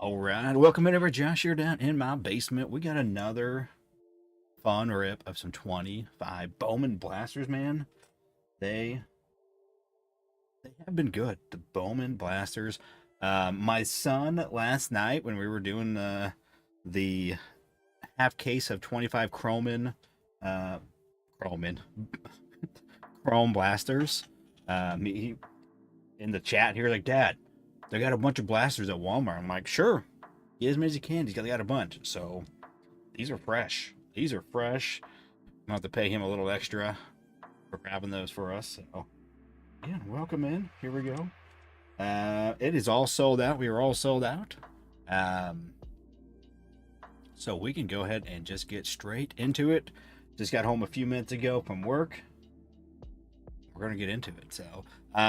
All right, welcome in everybody. Josh here down in my basement. We got another fun rip of some 25 Bowman blasters, man. They they have been good. The Bowman blasters. My son last night when we were doing the half case of 25 uh, Chromin, Chrome blasters. He in the chat here like, Dad, they got a bunch of blasters at Walmart. I'm like, sure, get as many as you can. They got a bunch. So these are fresh. These are fresh. I'm gonna have to pay him a little extra for grabbing those for us. So yeah, welcome in. Here we go. It is all sold out. We are all sold out. Um, so we can go ahead and just get straight into it. Just got home a few minutes ago from work. We're gonna get into it. So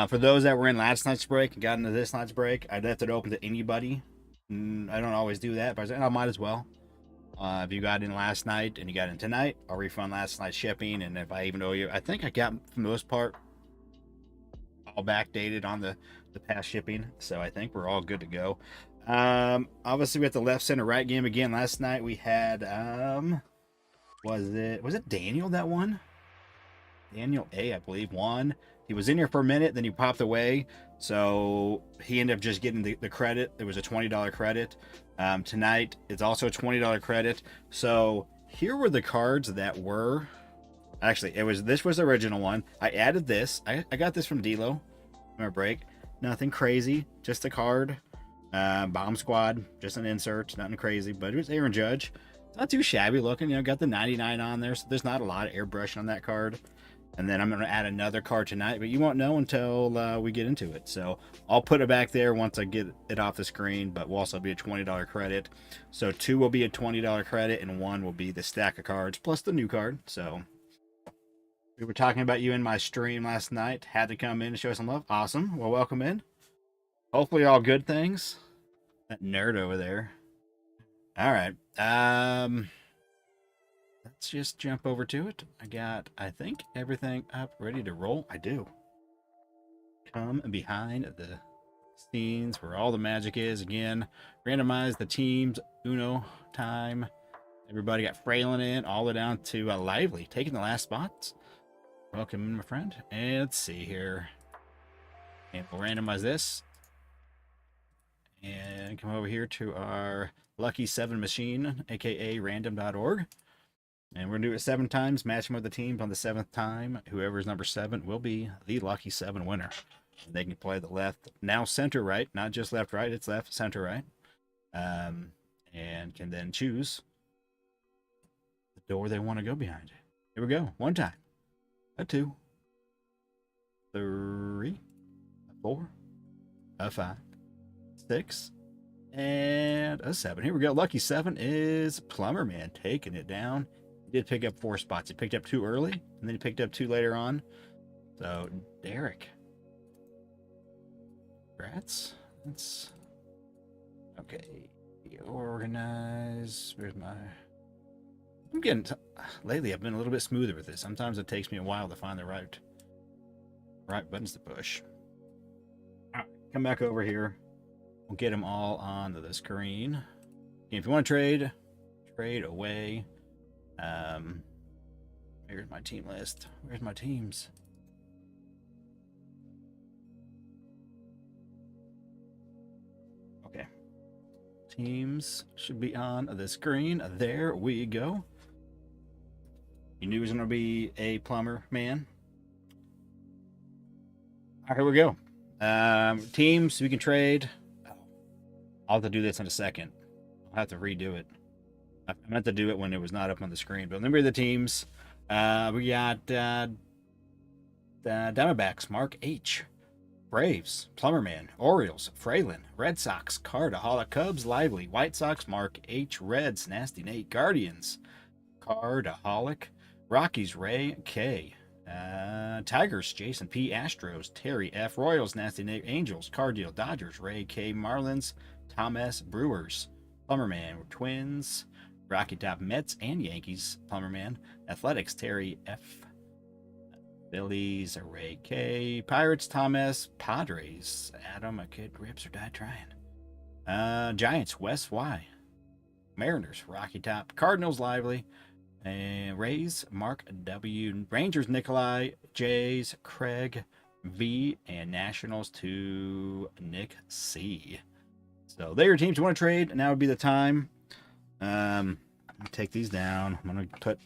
for those that were in last night's break and got into this night's break, I left it open to anybody. I don't always do that, but I said I might as well. If you got in last night and you got in tonight, I'll refund last night's shipping. And if I even owe you, I think I got, for the most part, all backdated on the past shipping. So I think we're all good to go. Obviously, we had the left, center, right game again. Last night we had, was it Daniel that won? Daniel A, I believe, won. He was in here for a minute, then he popped away. So he ended up just getting the credit. It was a $20 credit. Tonight, it's also a $20 credit. So here were the cards that were... Actually, this was the original one. I added this. I got this from Delo. My break. Nothing crazy. Just a card. Bomb Squad. Just an insert. Nothing crazy. But it was Aaron Judge. Not too shabby looking. Got the 99 on there. So there's not a lot of airbrush on that card. And then I'm going to add another card tonight, but you won't know until we get into it. So I'll put it back there once I get it off the screen, but will also be a $20 credit. So 2 will be a $20 credit, and 1 will be the stack of cards plus the new card. So we were talking about you in my stream last night. Had to come in and show some love. Awesome. Well, welcome in. Hopefully all good things. That nerd over there. All right. Let's just jump over to it. I think, everything up, ready to roll. I do. Come behind the scenes where all the magic is. Again, randomize the teams. Uno time. Everybody got Frailin in, all the way down to Lively, taking the last spots. Welcome, my friend. And let's see here. And we'll randomize this. And come over here to our Lucky 7 machine, aka random.org. And we're going to do it 7 times, match them with the teams on the 7th time. Whoever's number 7 will be the lucky 7 winner. And they can play the left, now center right, not just left right, it's left, center right. And can then choose the door they want to go behind. Here we go. 1 time. A 2. 3. A 4. A 5. 6. And a 7. Here we go. Lucky 7 is Plumber Man, taking it down. He did pick up 4 spots. He picked up 2 early, and then he picked up 2 later on. So, Derek. Congrats. That's... Okay. Organize. Where's my... I'm getting... Lately, I've been a little bit smoother with this. Sometimes it takes me a while to find the right buttons to push. All right. Come back over here. We'll get them all onto the screen. And if you want to trade away. Here's my team list. Where's my teams? Okay. Teams should be on the screen. There we go. You knew it was going to be a Plumber Man. All right, here we go. Teams, we can trade. I'll have to do this in a second. I'll have to redo it. I meant to do it when it was not up on the screen. But let me read the teams. We got Diamondbacks, Mark H. Braves, Plumberman, Orioles, Frailin, Red Sox, Cardaholic, Cubs, Lively, White Sox, Mark H. Reds, Nasty Nate, Guardians, Cardaholic, Rockies, Ray K. Tigers, Jason P. Astros, Terry F. Royals, Nasty Nate, Angels, Cardeal, Dodgers, Ray K. Marlins, Tom S. Brewers, Plumberman, Twins, Rocky Top, Mets and Yankees, Plumberman, Athletics, Terry F. Phillies, Ray K. Pirates, Thomas. Padres, Adam, a kid rips or die trying. Giants, West Y. Mariners, Rocky Top. Cardinals, Lively. And Rays, Mark W. Rangers, Nikolai. Jays, Craig V. And Nationals to Nick C. So there are teams you want to trade. Now would be the time. Take these down. I'm going to put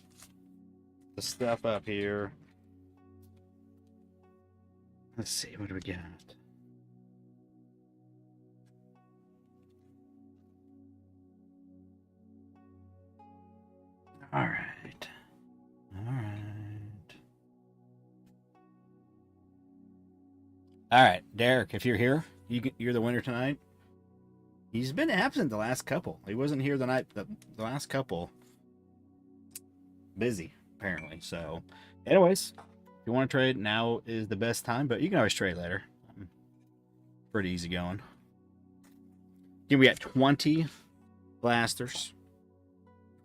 the stuff up here. Let's see. What do we got? All right. All right. All right, Derek, if you're here, you're the winner tonight. He's been absent the last couple. He wasn't here the last couple. Busy, apparently. So, anyways, if you want to trade, now is the best time, but you can always trade later. Pretty easy going. Again, we got 20 blasters.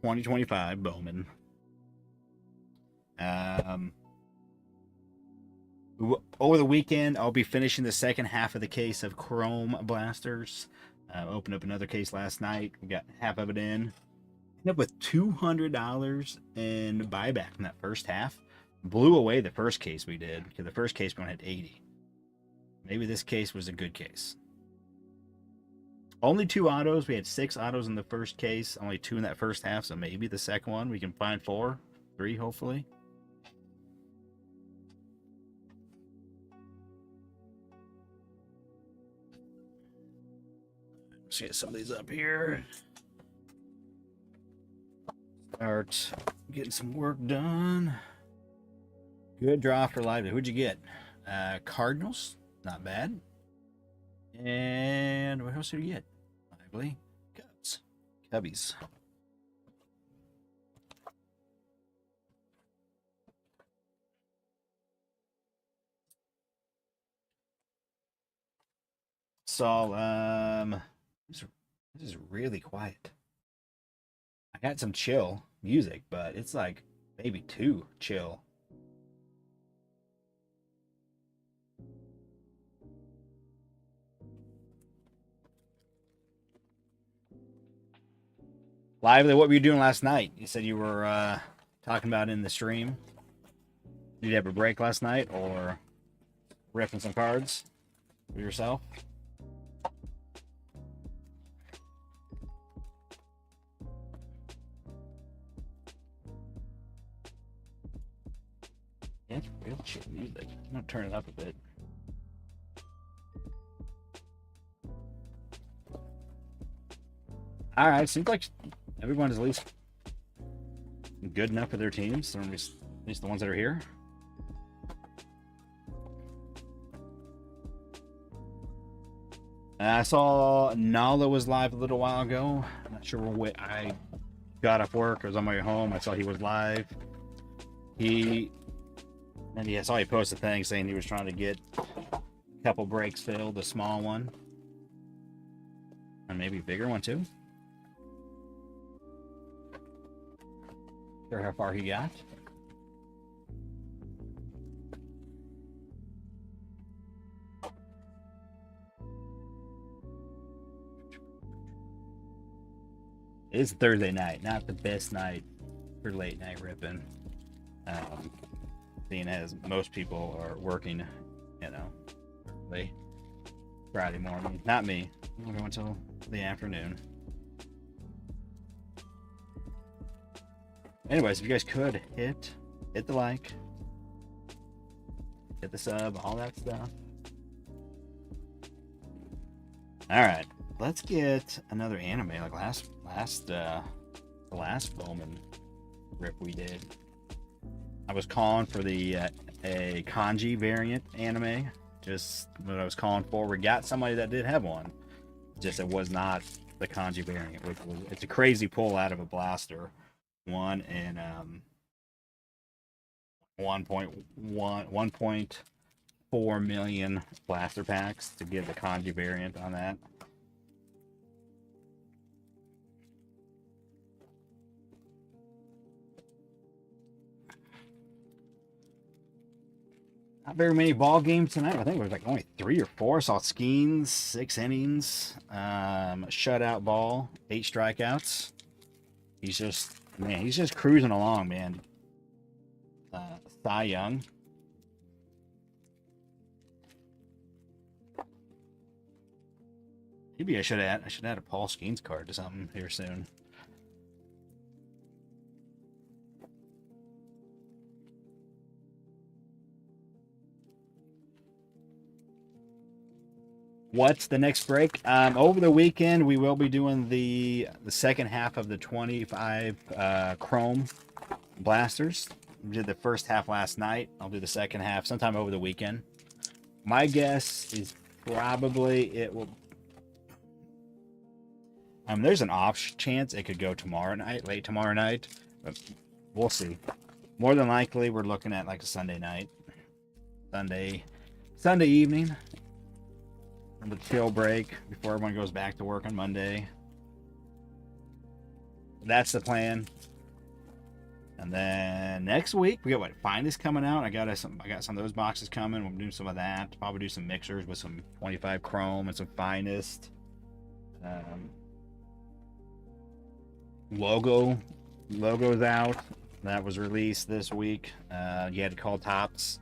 2025 Bowman. Over the weekend, I'll be finishing the second half of the case of Chrome blasters. Opened up another case last night. We got half of it in. Ended up with $200 in buyback in that first half. Blew away the first case we did, because the first case we only had 80. Maybe this case was a good case. Only 2 autos. We had 6 autos in the first case. Only 2 in that first half, so maybe the second one we can find 4. 3, hopefully. Let's get some of these up here. Start getting some work done. Good draw for Lively. Who'd you get? Cardinals. Not bad. And what else did you get? Lively. Cubs. Cubbies. So, this is really quiet. I got some chill music, but it's like maybe too chill. Lively, what were you doing last night? You said you were talking about in the stream. Did you have a break last night or ripping some cards for yourself? Yeah, it's real chill music. I'm gonna turn it up a bit. All right, seems like everyone is at least good enough for their teams, or at least the ones that are here. I saw Nala was live a little while ago. I'm not sure what I got off work. I was on my way home. I saw he was live. I saw he posted a thing saying he was trying to get a couple breaks filled, a small one, and maybe a bigger one too. Sure how far he got. It's Thursday night, not the best night for late night ripping. Seeing as most people are working, late Friday morning. Not me. I'm going until the afternoon. Anyways, if you guys could hit the like, hit the sub, all that stuff. All right, let's get another anime like the last Bowman rip we did. I was calling for a kanji variant anime, just what I was calling for. We got somebody that did have one, just it was not the kanji variant. It's a crazy pull out of a blaster. 1.4 million blaster packs to get the kanji variant on that. Not very many ball games tonight. I think it was like only 3 or 4. Saw Skeens, 6 innings, shutout ball, 8 strikeouts. He's just cruising along, man. Cy Young. Maybe I should add a Paul Skeens card to something here soon. What's the next break? Over the weekend, we will be doing the second half of the 25 Chrome blasters. We did the first half last night. I'll do the second half sometime over the weekend. My guess is probably it will. There's an off chance it could go tomorrow night, late tomorrow night, but we'll see. More than likely, we're looking at like a Sunday night, Sunday evening. The chill break before everyone goes back to work on Monday. That's the plan. And then next week we got what, Finest coming out. I got some of those boxes coming. We'll do some of that. Probably do some mixers with some 25 Chrome and some Finest. Logo's out. That was released this week. You had to call Topps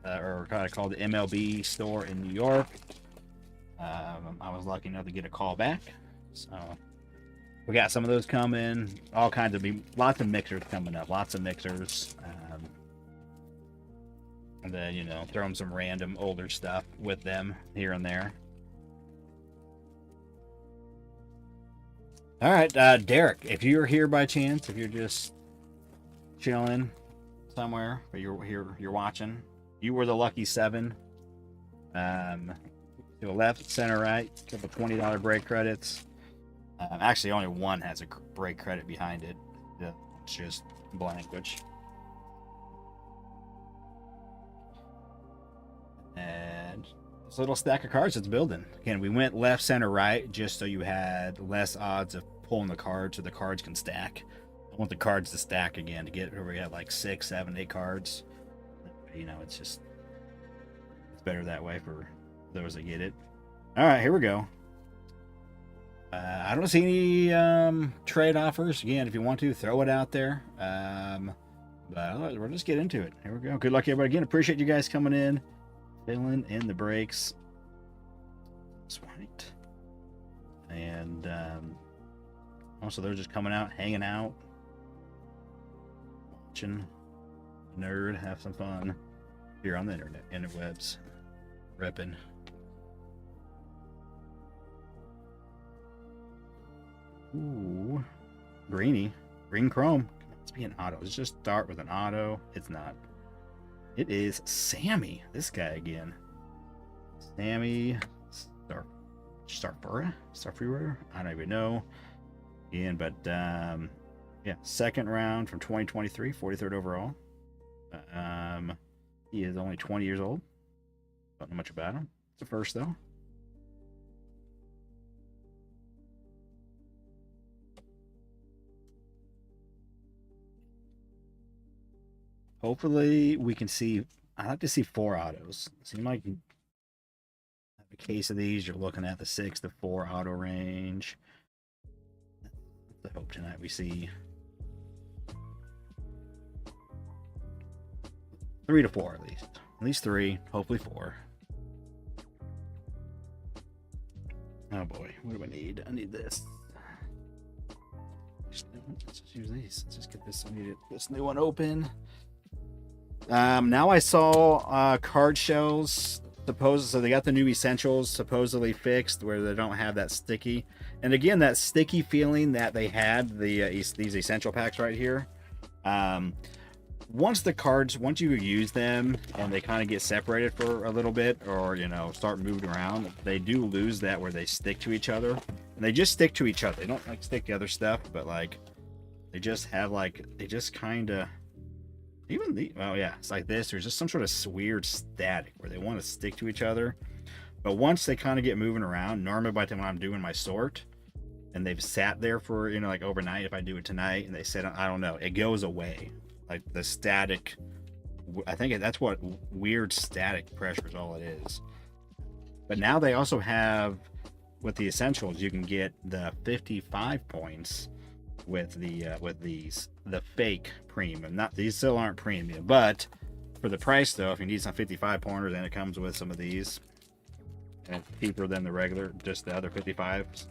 or kind of call the MLB store in New York. I was lucky enough to get a call back, so we got some of those coming. All kinds of lots of mixers coming up, lots of mixers, and then throw them some random older stuff with them here and there. All right, Derek, if you're here by chance, if you're just chilling somewhere, but you're watching, you were the lucky 7. To the left, center, right, a couple $20 break credits. Actually, only one has a break credit behind it. It's just blank, which. And this little stack of cards that's building. Again, we went left, center, right, just so you had less odds of pulling the cards so the cards can stack. I want the cards to stack again to get where we have like 6, 7, 8 cards. It's better that way for those that get it. All right, here we go. I don't see any trade offers. Again, if you want to, throw it out there. But we'll just get into it. Here we go. Good luck, everybody. Again, appreciate you guys coming in, filling in the breaks. Sweet. And also, they're just coming out, hanging out, watching, nerd, have some fun here on the interwebs, repping. Ooh, green chrome. Let's be an auto. Let's just start with an auto. It's not. It is Sammy. This guy again. Sammy Starfura. I don't even know. Again, but yeah, second round from 2023, 43rd overall. He is only 20 years old. Don't know much about him. It's a first though. Hopefully we can see. I'd like to see 4 autos. Seem like you have a case of these. You're looking at the 6 to 4 auto range. I hope tonight we see 3 to 4 at least. At least 3, hopefully 4. Oh boy, what do I need? I need this. Let's just use these. Let's just get this. I need this new one open. Now I saw card shells. So they got the new essentials supposedly fixed, where they don't have that sticky. And again, that sticky feeling that they had these essential packs right here. Once you use them and they kind of get separated for a little bit, or start moving around, they do lose that where they stick to each other. And they just stick to each other. They don't like stick to other stuff, but like they just have they just kind of. It's like this. There's just some sort of weird static where they want to stick to each other. But once they kind of get moving around, normally by the time I'm doing my sort, and they've sat there for, like overnight, if I do it tonight, and they sit, I don't know, it goes away. Like the static I think that's what weird static pressure is all it is. But now they also have, with the essentials, you can get the 55 points with the fake premium. Not these still aren't premium, but for the price though, if you need some 55 pointers, then it comes with some of these, and it's cheaper than the regular, just the other 55s.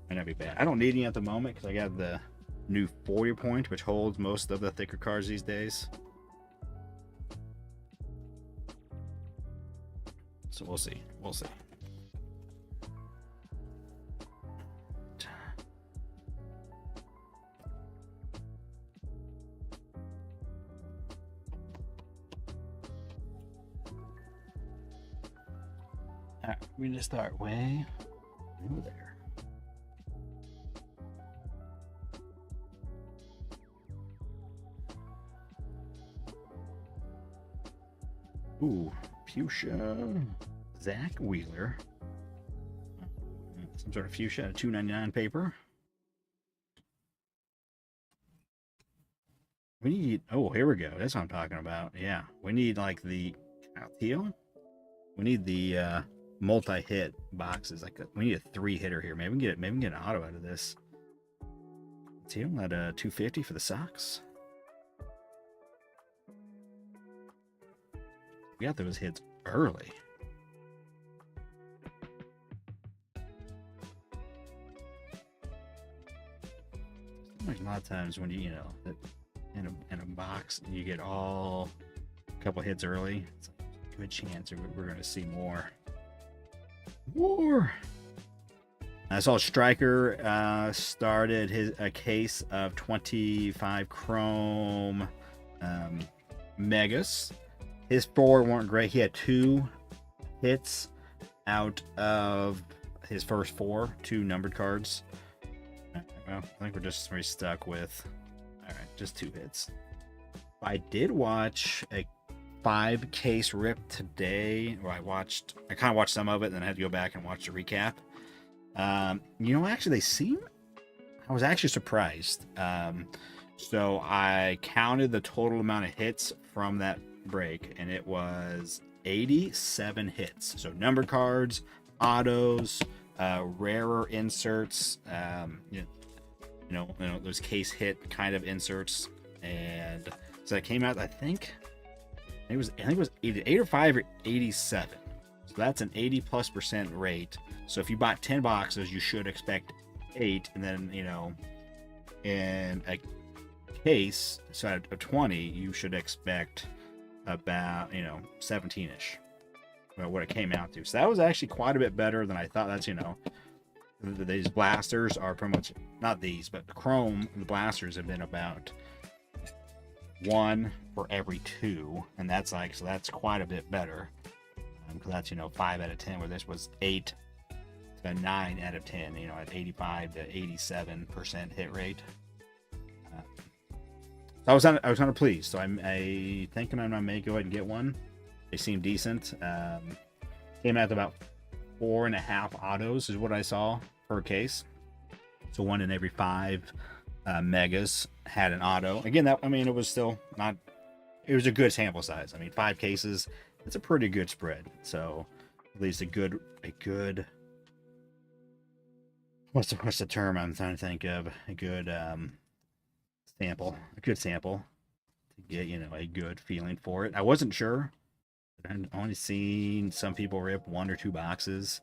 Might not be bad. I don't need any at the moment because I got the new 40 point, which holds most of the thicker cards these days. So we'll see. We'll see. Alright, we need to start way over there. Ooh, fuchsia. Zach Wheeler. Some sort of fuchsia, $2.99 paper. We need, oh, here we go. That's what I'm talking about. Yeah, we need like the teal. We need the multi-hit boxes. Like we need a 3-hitter here. Maybe we can get an auto out of this. Teal at $2.50 for the Sox. We got those hits early. Like a lot of times when you know in a box you get all a couple hits early, it's like a good chance we're going to see more. I saw Stryker started a case of 25 chrome megas. His 4 weren't great. He had 2 hits out of his first 4, 2 numbered cards. Well, I think we're just stuck with, all right, just 2 hits. I did watch a 5 case rip today, where I kind of watched some of it, and then I had to go back and watch the recap. Actually, I was actually surprised. So I counted the total amount of hits from that break, and it was 87 hits. So numbered cards, autos, rarer inserts, those case hit kind of inserts, and so that came out. I think it was 8 or 87. So that's an 80+% rate. So if you bought 10 boxes, you should expect 8, and then in a case, so out of 20, you should expect about 17ish. What it came out to. So that was actually quite a bit better than I thought. That's these blasters are pretty much not these, but the chrome, the blasters have been about 1 for every 2, and that's quite a bit better, because that's 5 out of 10, where this was 8 to 9 out of 10, at 85 to 87% hit rate. I was kind of pleased, so I think I may go ahead and get one. They seem decent. Came out to about 4.5 autos is what I saw per case. So 1 in every 5 megas had an auto. Again, it was still not. It was a good sample size. 5 cases. It's a pretty good spread. So at least a good. What's the term I'm trying to think of? A good sample. A good sample to get a good feeling for it. I wasn't sure. I've only seen some people rip 1 or 2 boxes.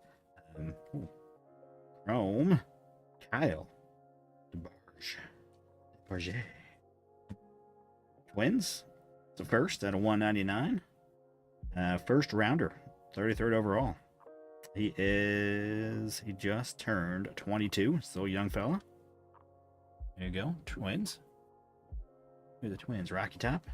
Chrome, Kyle, DeBarge, Twins. It's a first at a 199. First rounder, 33rd overall. He just turned 22. Still a young fella. There you go, Twins. Here's the Twins, Rocky Top.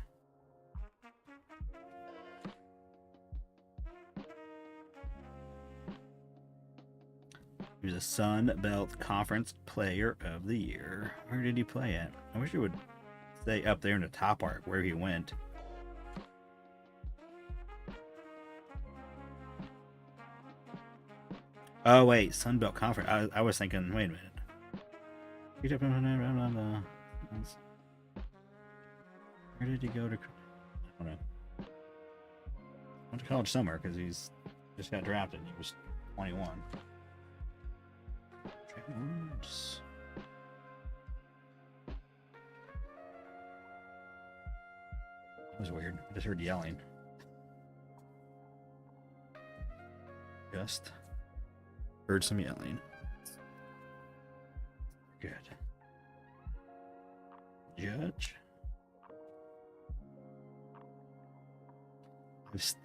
He was a Sun Belt Conference Player of the Year. Where did he play at? I wish it would say up there in the top art where he went. Oh wait, Sun Belt Conference. I was thinking. Wait a minute. Where did he go to? I don't know. Went to college somewhere because he's just got drafted. He was 21. Oops. That was weird. I just heard yelling. Just heard some yelling. Good. Judge.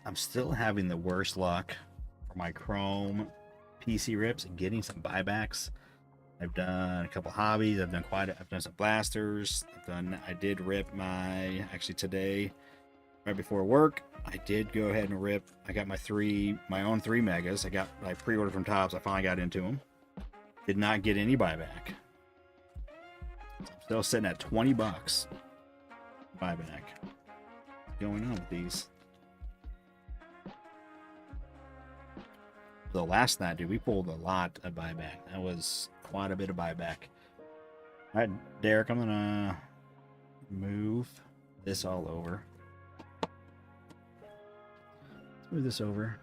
I'm still having the worst luck for my Chrome PC rips and getting some buybacks. I've done a couple hobbies. I've done some blasters. I did rip actually today, right before work, I did go ahead and rip. I got my own 3 megas. I pre-ordered from Tops. I finally got into them. Did not get any buyback. I'm still sitting at $20 buyback. What's going on with these? The last night, dude, we pulled a lot of buyback. That was quite a bit of buyback. All right, Derek, I'm gonna move this all over. Let's move this over.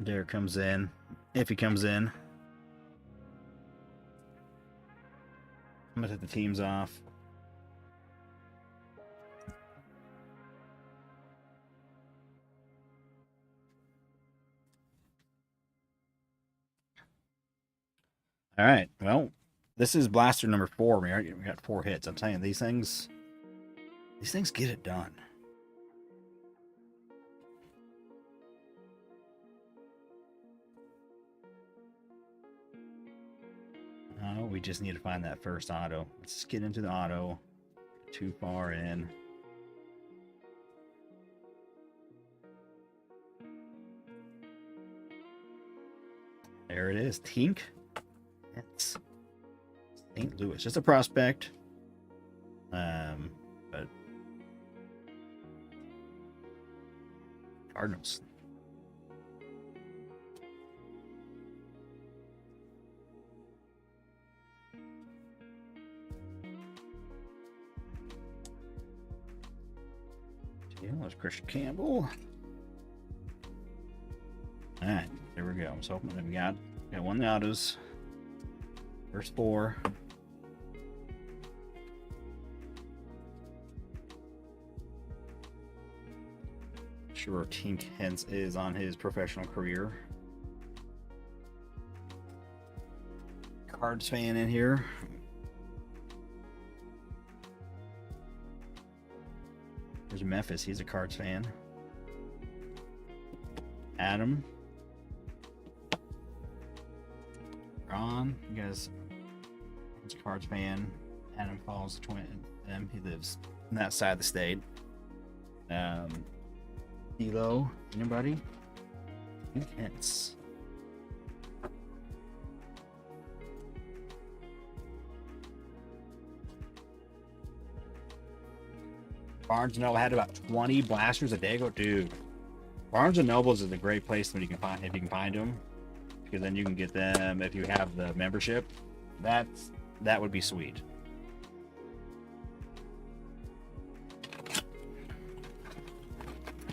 Derek comes in. If he comes in, I'm gonna take the teams off. All right. Well, this is blaster number 4. We got 4 hits. I'm telling you, these things get it done. Oh, we just need to find that first auto. Let's just get into the auto. Too far in. There it is. Tink. It's St. Louis. Just a prospect. But Cardinals. Yeah, there's Christian Campbell. All right, there we go. So we got one of the autos. First 4. Sure, Tink Hence is on his professional career. Cards fan in here. There's Memphis. He's a Cards fan. Adam. Ron. You guys. He's a Cards fan. Adam follows the twin. He lives on that side of the state. Elo. Anybody? Hence. Barnes & Noble had about 20 blasters a day ago. Dude, Barnes & Nobles is a great place when you can find, if you can find them, because then you can get them if you have the membership. That would be sweet.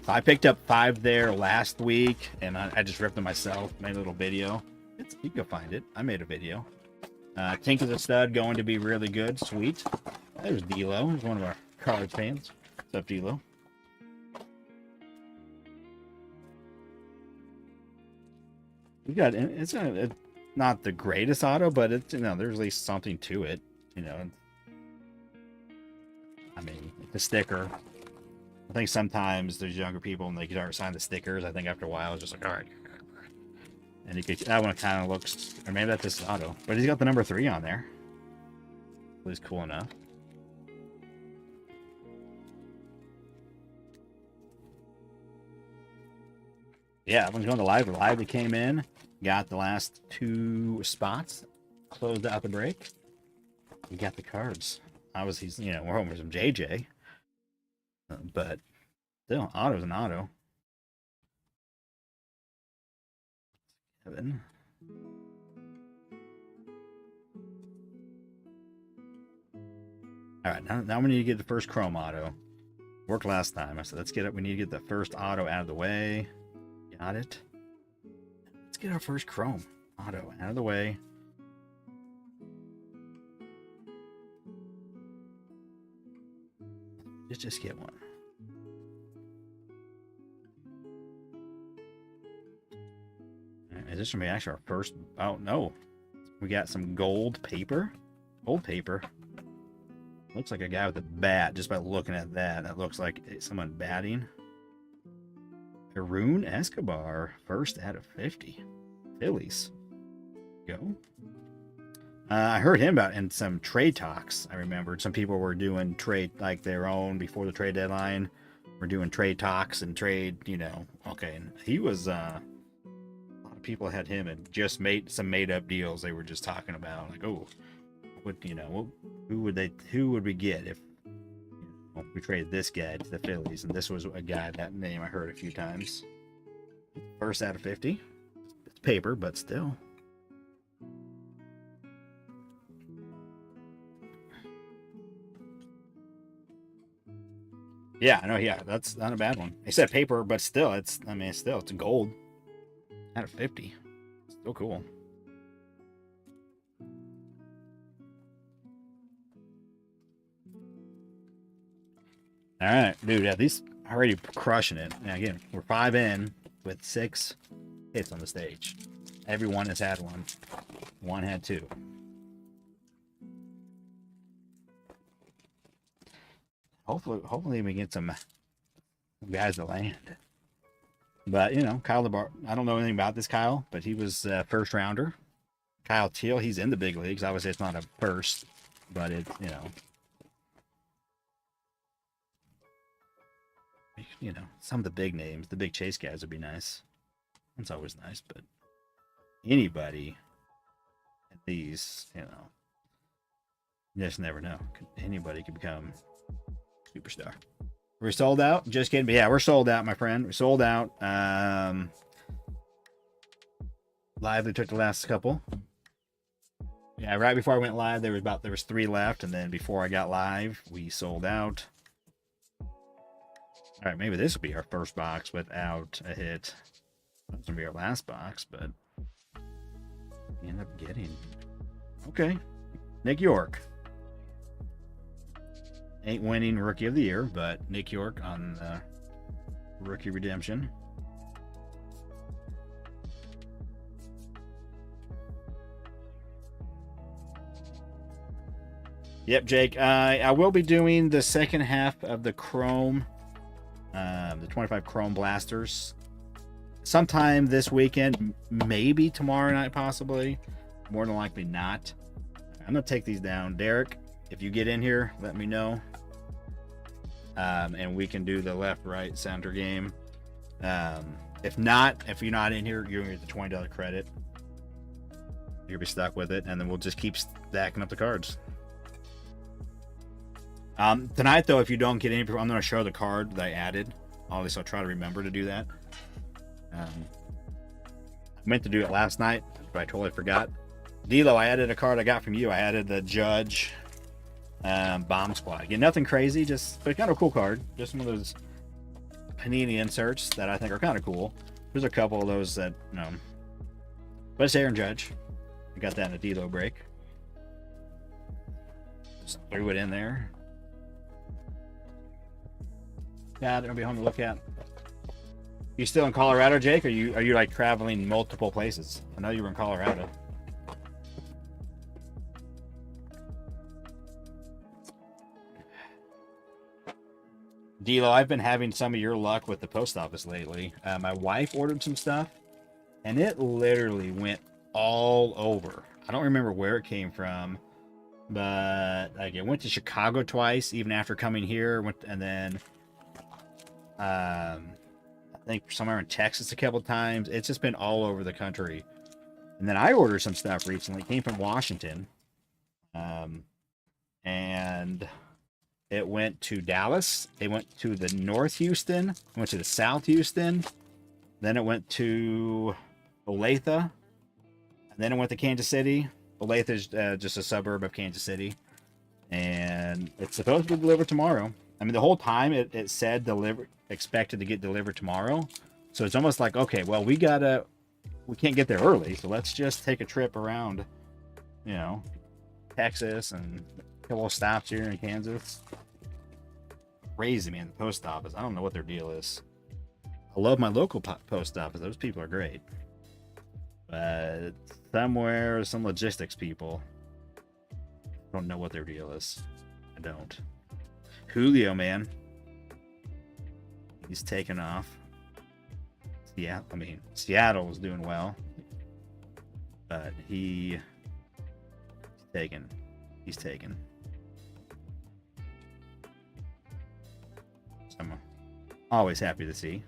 I picked up 5 there last week, and I just ripped them myself. Made a little video. You can find it. I made a video. Tink is a stud, going to be really good. Sweet. There's D'Lo. He's one of our Cards fans. What's up, D'Lo? We got it's not the greatest auto, but it's there's at least something to it. I mean, the sticker. I think sometimes there's younger people and they start signing the stickers. I think after a while it's just like, all right. And that one kind of looks, or maybe that's just auto, but he's got the number 3 on there. At least cool enough. Yeah, that one's going to live. Lively came in, got the last 2 spots, closed out the break. We got the cards. Obviously, we're hoping for some JJ. But still, auto's an auto. Kevin. All right, now we need to get the first chrome auto. Worked last time. I said, let's get it. We need to get the first auto out of the way. Got it. Let's get our first chrome auto out of the way. Let's just get one. Is this going to be actually our first? Oh, no. We got some gold paper. Gold paper. Looks like a guy with a bat just by looking at that. That looks like someone batting. Haroon Escobar, first out of 50. Phillies. Go. I heard him about in some trade talks. I remembered some people were doing trade like their own before the trade deadline. We're doing trade talks and trade, you know. Okay, and he was a lot of people had him and just made some made up deals. They were just talking about like, oh, what you know, who would we get if we traded this guy to the Phillies? And this was a guy, that name I heard a few times. First out of 50. It's paper, but still. Yeah, I know. Yeah, that's not a bad one. They said paper, but still, it's gold out of 50. Still cool. All right, dude. Yeah, these already crushing it. Now again, we're 5 in with 6 hits on the stage. Everyone has had one. One had 2. Hopefully we get some guys to land. But you know, Kyle DeBar. I don't know anything about this Kyle, but he was first rounder. Kyle Teal, he's in the big leagues. Obviously, it's not a first, but it's some of the big names, the big chase guys would be nice. That's always nice, but anybody at these, you just never know. Anybody could become superstar. We're sold out? Just kidding. But yeah, we're sold out, my friend. We're sold out. Live, we took the last couple. Yeah, right before I went live, there was 3 left, and then before I got live, we sold out. All right, maybe this will be our first box without a hit. That's gonna be our last box, but we end up getting. Okay, Nick York. Ain't winning Rookie of the Year, but Nick York on Rookie Redemption. Yep, Jake. I will be doing the second half of the Chrome, the 25 Chrome Blasters, sometime this weekend, maybe tomorrow night, possibly. More than likely not. I'm going to take these down. Derek, if you get in here, let me know. And we can do the left, right, center game. If you're not in here, you're going to get the $20 credit. You'll be stuck with it, and then we'll just keep stacking up the cards. Tonight, though, if you don't get any, I'm going to show the card that I added. Obviously, I'll try to remember to do that. I meant to do it last night, but I totally forgot. D'Lo, I added a card I got from you. I added the Judge Bomb Squad. Again, nothing crazy, but kind of a cool card. Just one of those Panini inserts that I think are kind of cool. There's a couple of those that, but it's Aaron Judge. I got that in a D'Lo break. Just threw it in there. Yeah, they're gonna be home to look at. You still in Colorado, Jake? Are you like traveling multiple places? I know you were in Colorado. D'Lo, I've been having some of your luck with the post office lately. My wife ordered some stuff, and it literally went all over. I don't remember where it came from, but like it went to Chicago twice, even after coming here. And then I think somewhere in Texas a couple times. It's just been all over the country. And then I ordered some stuff recently. It came from Washington, and it went to Dallas. It went to the North Houston. It went to the South Houston. Then it went to Olathe. And then it went to Kansas City. Olathe is just a suburb of Kansas City. and it's supposed to be delivered tomorrow. I mean, the whole time it said expected to get delivered tomorrow. So it's almost like, okay, well, we can't get there early, so let's just take a trip around, you know, Texas and a couple of stops here in Kansas. Crazy, man, the post office. I don't know what their deal is. I love my local post office. Those people are great. But somewhere, some logistics people, I don't know what their deal is. I don't. Julio, man. He's taken off. Yeah, I mean, Seattle was doing well. But he's taken. He's taken. So I'm always happy to see.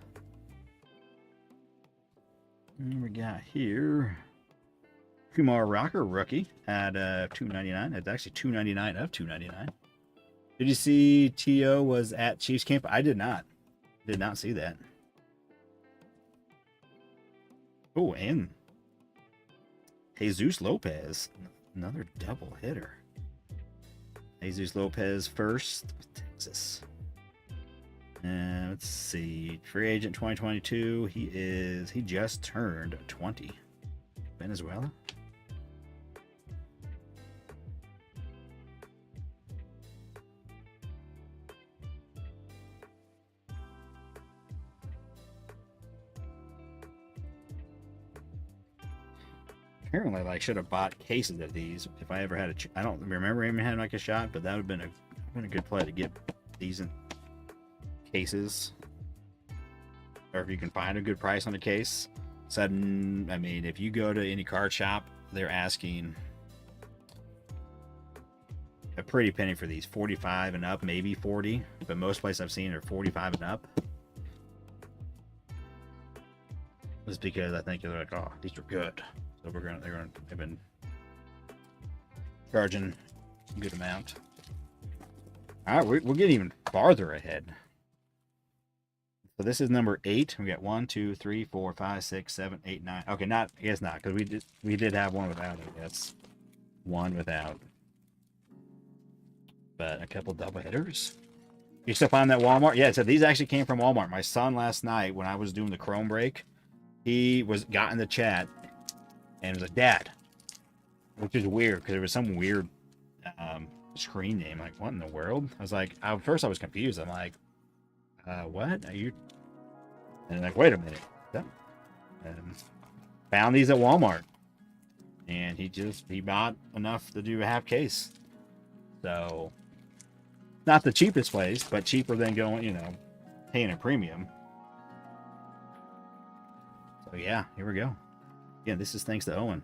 And we got here Kumar Rocker rookie at $2.99. It's actually $2.99 of $2.99. Did you see T.O. was at Chiefs camp? I did not. Did not see that. Oh, and Jesus Lopez, another double hitter. Jesus Lopez first, Texas. And let's see, free agent 2022. He just turned 20. Venezuela. Apparently, like, should have bought cases of these if I ever had a. I don't remember even having like a shot, but that would have been a good play to get decent cases, or if you can find a good price on a case. So I mean, if you go to any card shop, they're asking a pretty penny for these, 45 and up, maybe 40, but most places I've seen are 45 and up. Just because I think they're like, oh, these are good. So they've been charging a good amount. All right, we're getting even farther ahead. So this is number 8. We got 1, 2, 3, 4, 5, 6, 7, 8, 9. Okay, I guess not, because we did have one without, I guess. One without. But a couple double hitters. You still find that Walmart? Yeah, so these actually came from Walmart. My son last night, when I was doing the Chrome break, he got in the chat and was like, Dad, which is weird because there was some weird screen name. Like, what in the world? I was like, at first I was confused. I'm like, what are you? And like, wait a minute. And found these at Walmart, and he bought enough to do a half case. So, not the cheapest place, but cheaper than going, paying a premium. So yeah, here we go. Yeah, this is thanks to Owen.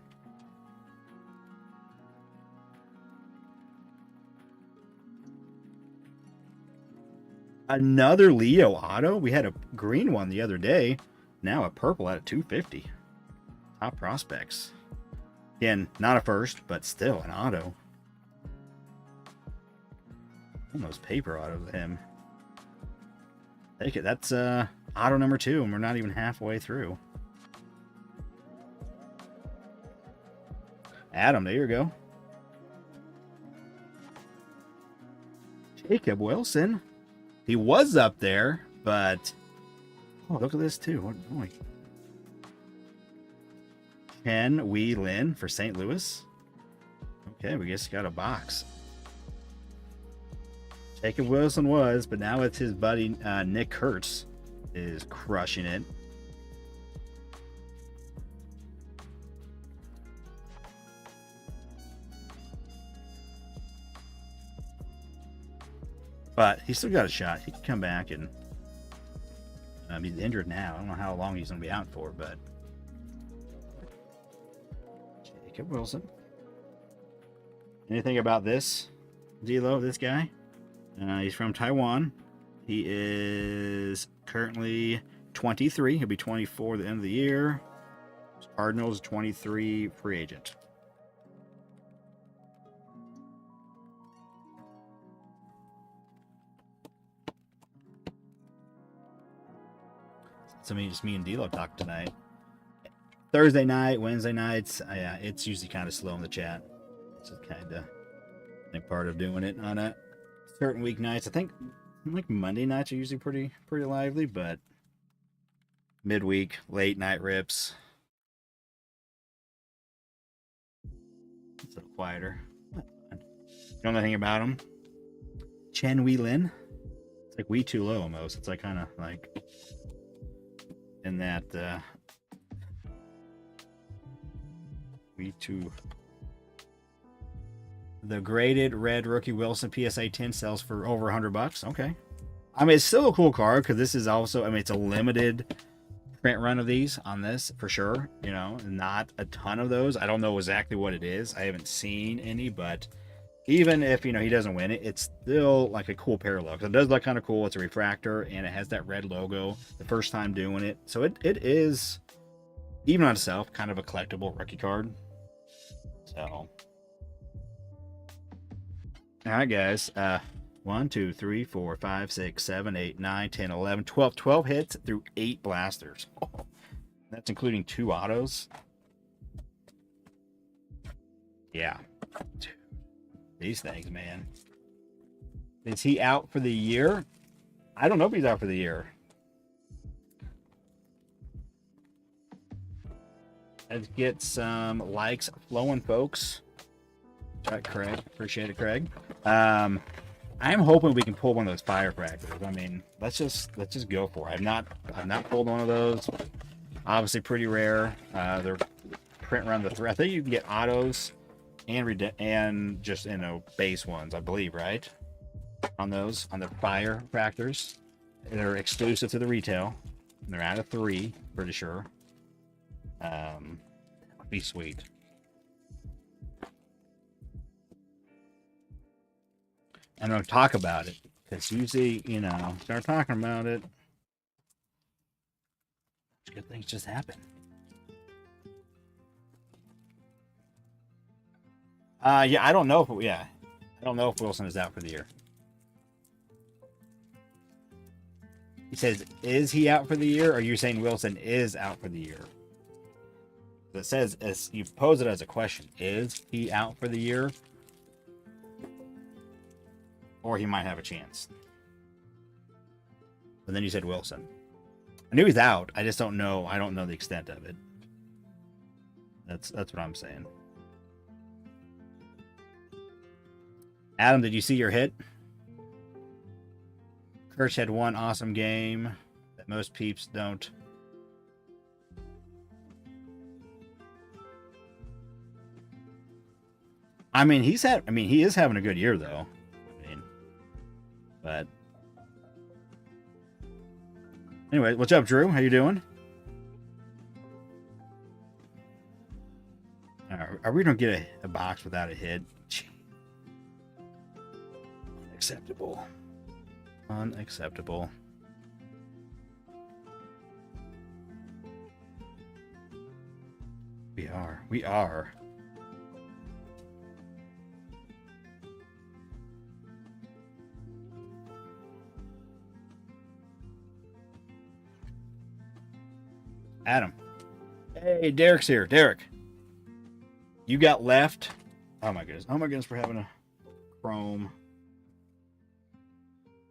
Another Leo auto. We had a green one the other day. Now a purple at a 250. Top prospects. Again, not a first, but still an auto. Almost paper auto with him. Take it. That's auto number 2, and we're not even halfway through. Adam, there you go. Jacob Wilson. He was up there, but oh, look at this too. What boy? Chen Wei Lin for St. Louis. Okay, we just got a box. Jacob Wilson was, but now it's his buddy Nick Kurtz is crushing it. But he's still got a shot. He can come back, and he's injured now. I don't know how long he's going to be out for, but Jacob Wilson. Anything about this D'Lo, this guy? He's from Taiwan. He is currently 23. He'll be 24 at the end of the year. Cardinals, 23 free agent. Just me and D'Lo talked tonight. Thursday night, Wednesday nights, yeah, it's usually kind of slow in the chat. It's just kind of like part of doing it on a certain weeknights. I think like Monday nights are usually pretty lively, but midweek, late night rips, it's a little quieter. You know anything about them? Chen Wei Lin. It's like we too low almost. It's like kind of like in that we too. The graded red rookie Wilson PSA 10 sells for over $100. Okay. I mean, it's still a cool card because this is also, I mean, it's a limited print run of these on this for sure. You know, not a ton of those. I don't know exactly what it is. I haven't seen any, but even if, you know, he doesn't win it, it's still like a cool parallel. It does look kind of cool. It's a refractor and it has that red logo the first time doing it. So it is, even on itself, kind of a collectible rookie card. So. All right, guys. 1, 2, 3, 4, 5, 6, 7, 8, 9, 10, 11, 12. 12 hits through 8 blasters. Oh, that's including 2 autos. Yeah. These things, man. Is he out for the year? I don't know if he's out for the year. Let's get some likes flowing, folks. All right, Craig. Appreciate it, Craig. I'm hoping we can pull one of those fire fractors. I mean, let's just go for it. I've not pulled one of those. Obviously, pretty rare. They're print run the 3. I think you can get autos and just base ones. I believe, right? On those, on the fire fractors, they're exclusive to the retail. They're out of 3, pretty sure. Would be sweet. And I'll talk about it because usually, you know, start talking about it, good things just happen. Yeah, I don't know if I don't know if Wilson is out for the year. He says, "Is he out for the year?" Or are you saying Wilson is out for the year? It says, as you pose it as a question, is he out for the year? Or he might have a chance. And then you said Wilson. I knew he's out. I just don't know. I don't know the extent of it. That's what I'm saying. Adam, did you see your hit? Kirsch had one awesome game that most peeps don't. I mean, he is having a good year though. But anyway, what's up, Drew? How you doing? Are we gonna get a box without a hit? Unacceptable. Unacceptable. We are. Adam. Hey, Derek's here. Derek, you got left. Oh my goodness. Oh my goodness, for having a chrome.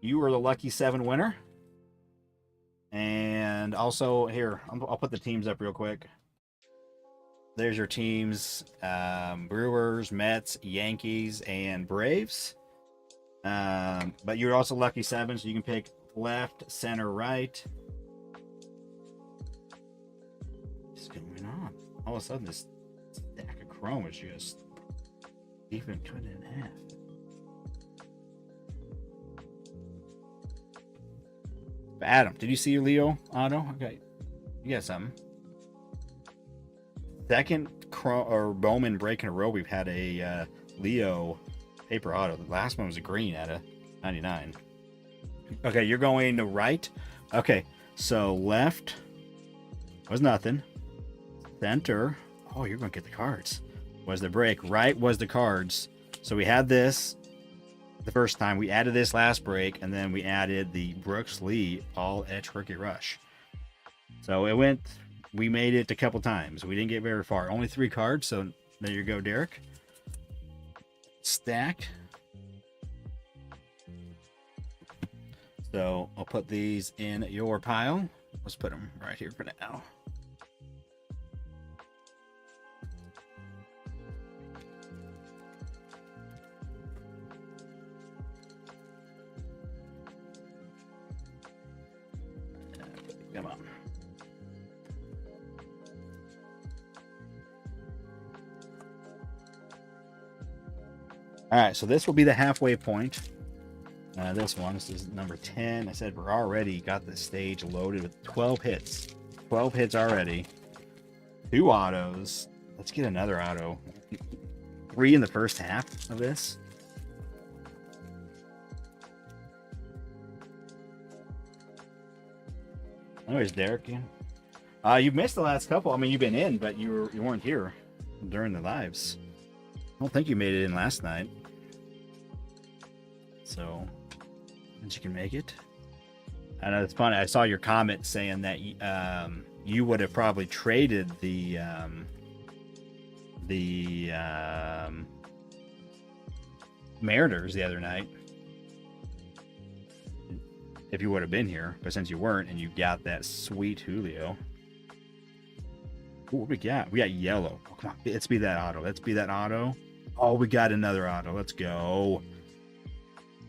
You were the lucky 7 winner. And also here, I'll put the teams up real quick. There's your teams. Brewers, Mets, Yankees, and Braves. But you're also lucky 7, so you can pick left, center, right. What's going on? All of a sudden, this stack of chrome is just even cut in half. But Adam, did you see your Leo auto? Okay, you got something. Second Bowman break in a row. We've had a Leo paper auto. The last one was a green at a 99. Okay, you're going to right. Okay, so left was nothing. Center. Oh, you're going to get the cards. Was the break. Right was the cards. So we had this the first time. We added this last break, and then we added the Brooks Lee all etch rookie rush. So it went. We made it a couple times. We didn't get very far. Only 3 cards. So there you go, Derek. Stack. So I'll put these in your pile. Let's put them right here for now. Come on. All right, so this will be the halfway point. This is number 10. I said we're already got the stage loaded with 12 hits. 12 hits already. 2 autos. Let's get another auto. 3 in the first half of this. Anyways, Derek, you missed the last couple. I mean, you've been in, but you weren't here during the lives. I don't think you made it in last night. So, as you can make it. I know it's funny. I saw your comment saying that you would have probably traded the Mariners the other night if you would have been here, but since you weren't and you got that sweet Julio. Ooh, what we got? We got yellow. Oh, come on, let's be that auto. Let's be that auto. Oh, we got another auto. Let's go.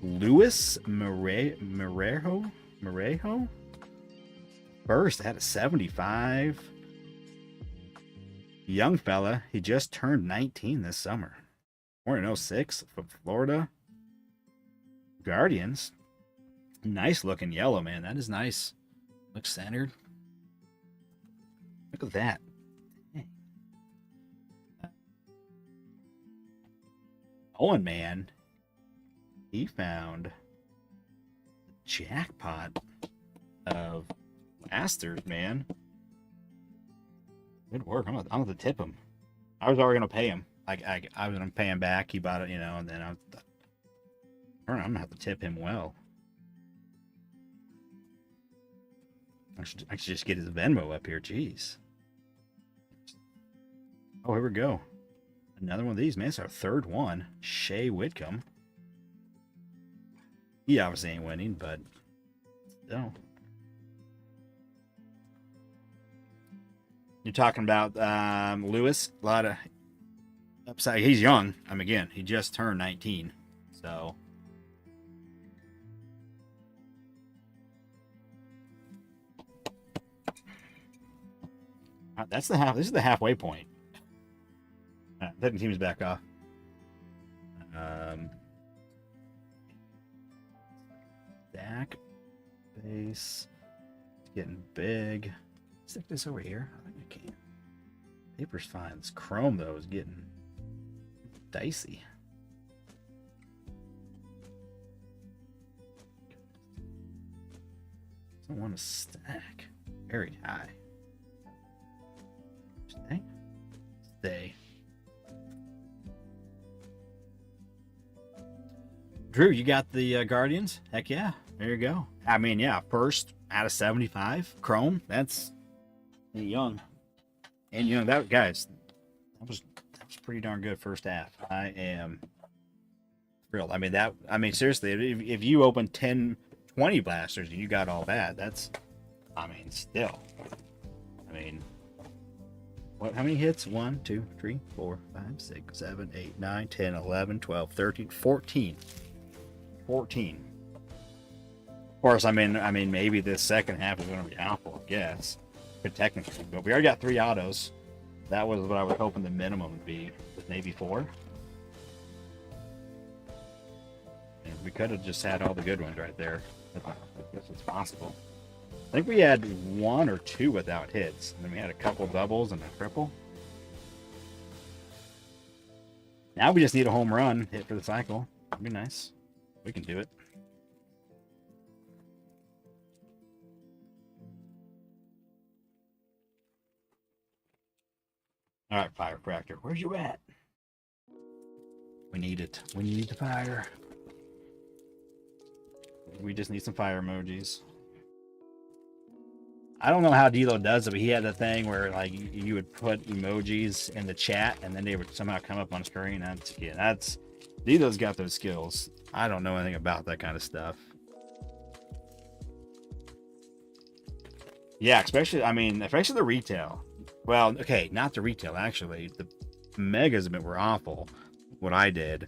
Luis Morejo? First, I had a 75. Young fella. He just turned 19 this summer. Born in 06 from Florida. Guardians. Nice looking yellow, man. That is nice. Looks centered. Look at that. Dang. Owen, man. He found the jackpot of Masters, man. Good work. I'm gonna tip him. I was already gonna pay him. I was gonna pay him back. He bought it, and then I'm gonna have to tip him well. I should just get his Venmo up here. Jeez. Oh, here we go. Another one of these, man. It's our third one. Shea Whitcomb. He obviously ain't winning, but still. You're talking about Lewis. A lot of upside. He's young. Again, he just turned 19. So. This is the halfway point. Second team's back off. Stack. Base. It's getting big. Stick this over here. I think I can. Paper's fine. This chrome, though, is getting dicey. I don't want to stack very high. Stay. Drew, you got the Guardians? Heck yeah. There you go. First out of 75. Chrome. That's young. And that was pretty darn good first half. I am thrilled. Seriously, if you open 10, 20 blasters and you got all that, still. How many hits? 1, 2, 3, 4, 5, 6, 7, 8, 9, 10, 11, 12, 13, 14. 14. Of course, maybe this second half is going to be awful, I guess. But technically, but we already got 3 autos. That was what I was hoping the minimum would be with maybe 4. And we could have just had all the good ones right there. I guess it's possible. I think we had 1 or 2 without hits. And then we had a couple doubles and a triple. Now we just need a home run hit for the cycle. That'd be nice. We can do it. All right, Fire Fractor, where's you at? We need it. We need the fire. We just need some fire emojis. I don't know how D'Lo does it, but he had the thing where you would put emojis in the chat and then they would somehow come up on screen. D'Lo's got those skills. I don't know anything about that kind of stuff. Yeah, especially, I mean, especially the retail. Well, okay, not the retail, actually. The megas were awful, what I did,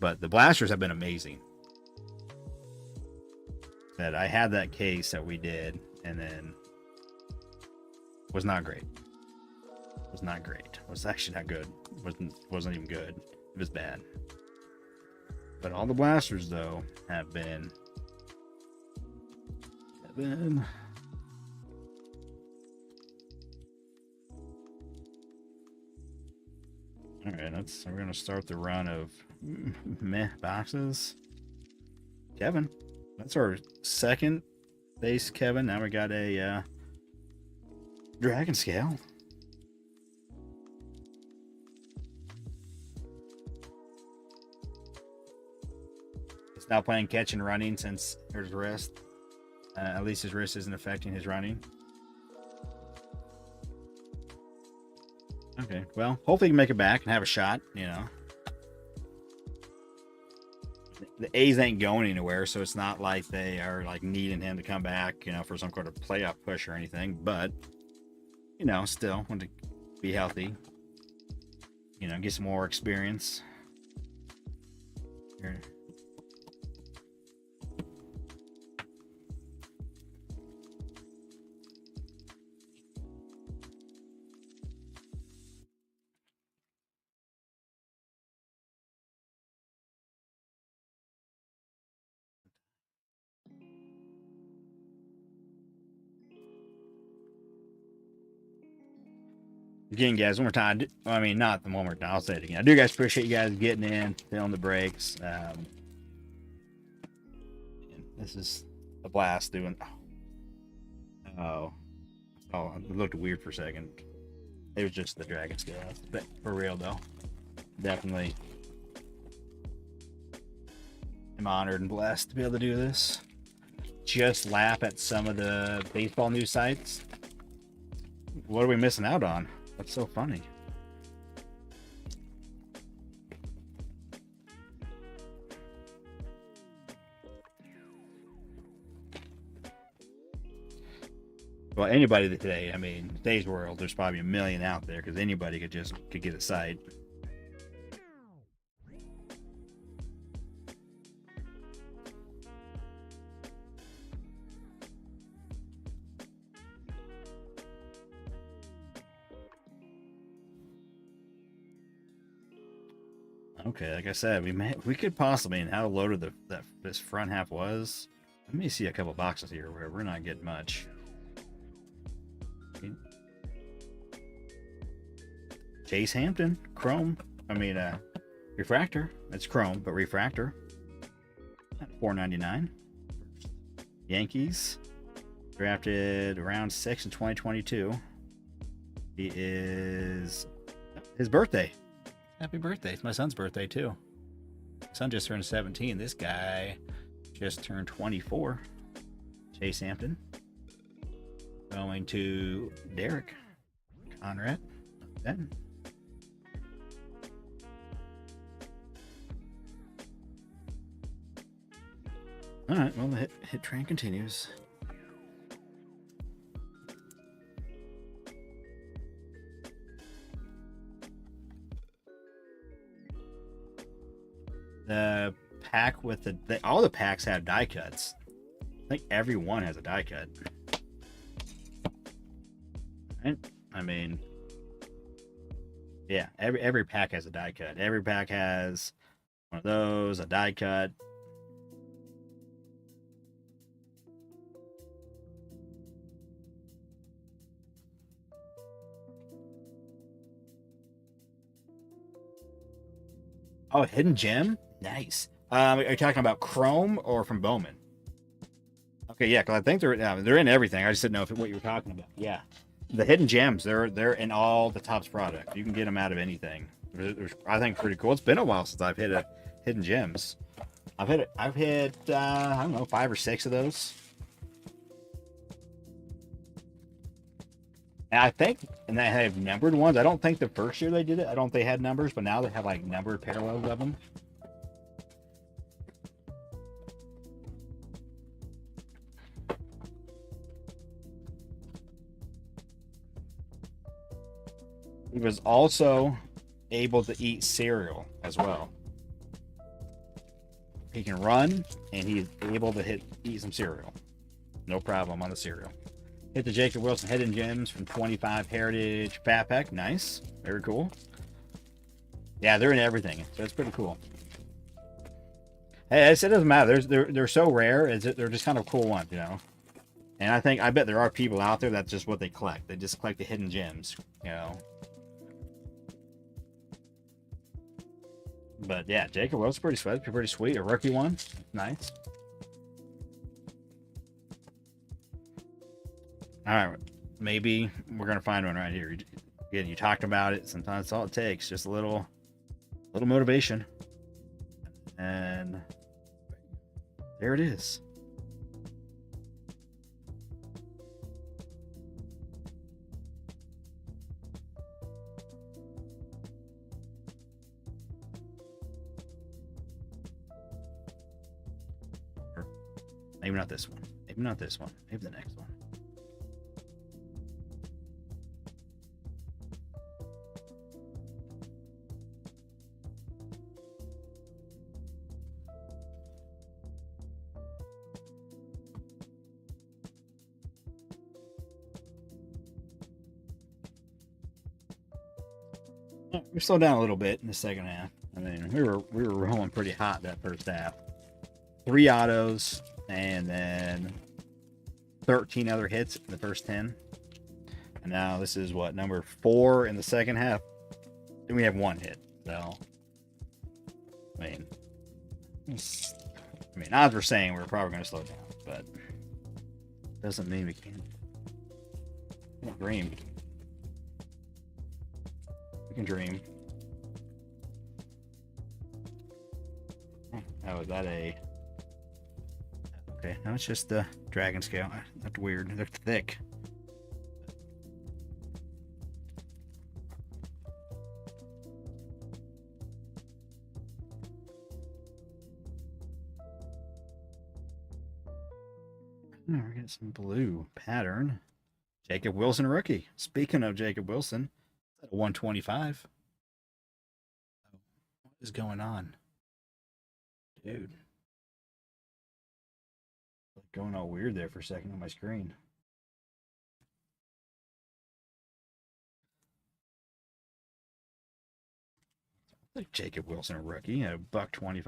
but the blasters have been amazing. That I had that case that we did, and then was not great. Was not great. Was actually not good. Wasn't even good. It was bad. But all the blasters though have been. All right, we're gonna start the run of meh boxes. Kevin, that's our second base. Kevin. Now we got a dragon scale. He's now playing catch and running since his wrist. At least his wrist isn't affecting his running. Okay, well, hopefully he can make it back and have a shot, you know. The A's ain't going anywhere, so it's not like they are like needing him to come back, you know, for some kind of playoff push or anything. But, you know, still want to be healthy, you know, get some more experience. Here. Again, guys, one more time. I mean, not the one more time. I'll say it again. I do, guys, appreciate you guys getting in, filling the breaks. This is a blast doing. Oh, it looked weird for a second. It was just the dragon scale. But for real, though, definitely am honored and blessed to be able to do this. Just laugh at some of the baseball news sites. What are we missing out on? That's so funny. Well, anybody today, I mean, today's world, there's probably a million out there because anybody could get a site. Okay, like I said, we could possibly, and how loaded this front half was. Let me see a couple boxes here where we're not getting much. Chase Hampton, chrome. I mean, refractor. It's chrome, but refractor. $4.99. Yankees, drafted round 6 in 2022. He is his birthday. Happy birthday. It's my son's birthday, too. My son just turned 17. This guy just turned 24. Chase Hampton. Going to Derek Conrad. Then. All right, well, the hit train continues. The pack with all the packs have die cuts. I think every one has a die cut. Right? I mean, yeah, every pack has a die cut. Every pack has one of those, a die cut. Oh, hidden gem? Nice. Are you talking about Chrome or from Bowman? Okay, yeah, because I think they're in everything. I just didn't know what you were talking about. Yeah, the hidden gems, they're in all the Topps products. You can get them out of anything. I think pretty cool. It's been a while since I've hit a hidden gems. I've hit I don't know, 5 or 6 of those. And I think, and they have numbered ones. I don't think the first year they did it, I don't think they had numbers, but now they have like numbered parallels of them. He was also able to eat cereal as well. He can run, and he's able to eat some cereal. No problem on the cereal. Hit the Jacob Wilson Hidden Gems from 25 Heritage Fat Pack. Nice. Very cool. Yeah, they're in everything, so it's pretty cool. Hey, it doesn't matter. They're so rare. They're just kind of cool ones, you know. And I bet there are people out there that's just what they collect. They just collect the hidden gems, you know. But yeah, Jacob Wilson pretty sweet. A rookie one, nice. All right, maybe we're gonna find one right here. Again, you talked about it. Sometimes that's all it takes, just a little motivation, and there it is. Or maybe not this one. Maybe not this one. Maybe the next one. We slowed down a little bit in the second half. I mean, we were rolling pretty hot that first half. 3 autos and then 13 other hits in the first 10. And now this is what, number 4 in the second half. And we have 1 hit. So, I mean, odds were saying we're probably going to slow down, but doesn't mean we can't. Dream. We can dream. Oh, is that a... Okay, now it's just the dragon scale. That's weird. They're thick. Oh, we're getting some blue pattern. Jacob Wilson rookie. Speaking of Jacob Wilson, 125. What is going on? Dude. Going all weird there for a second on my screen. Like Jacob Wilson, a rookie, a $125.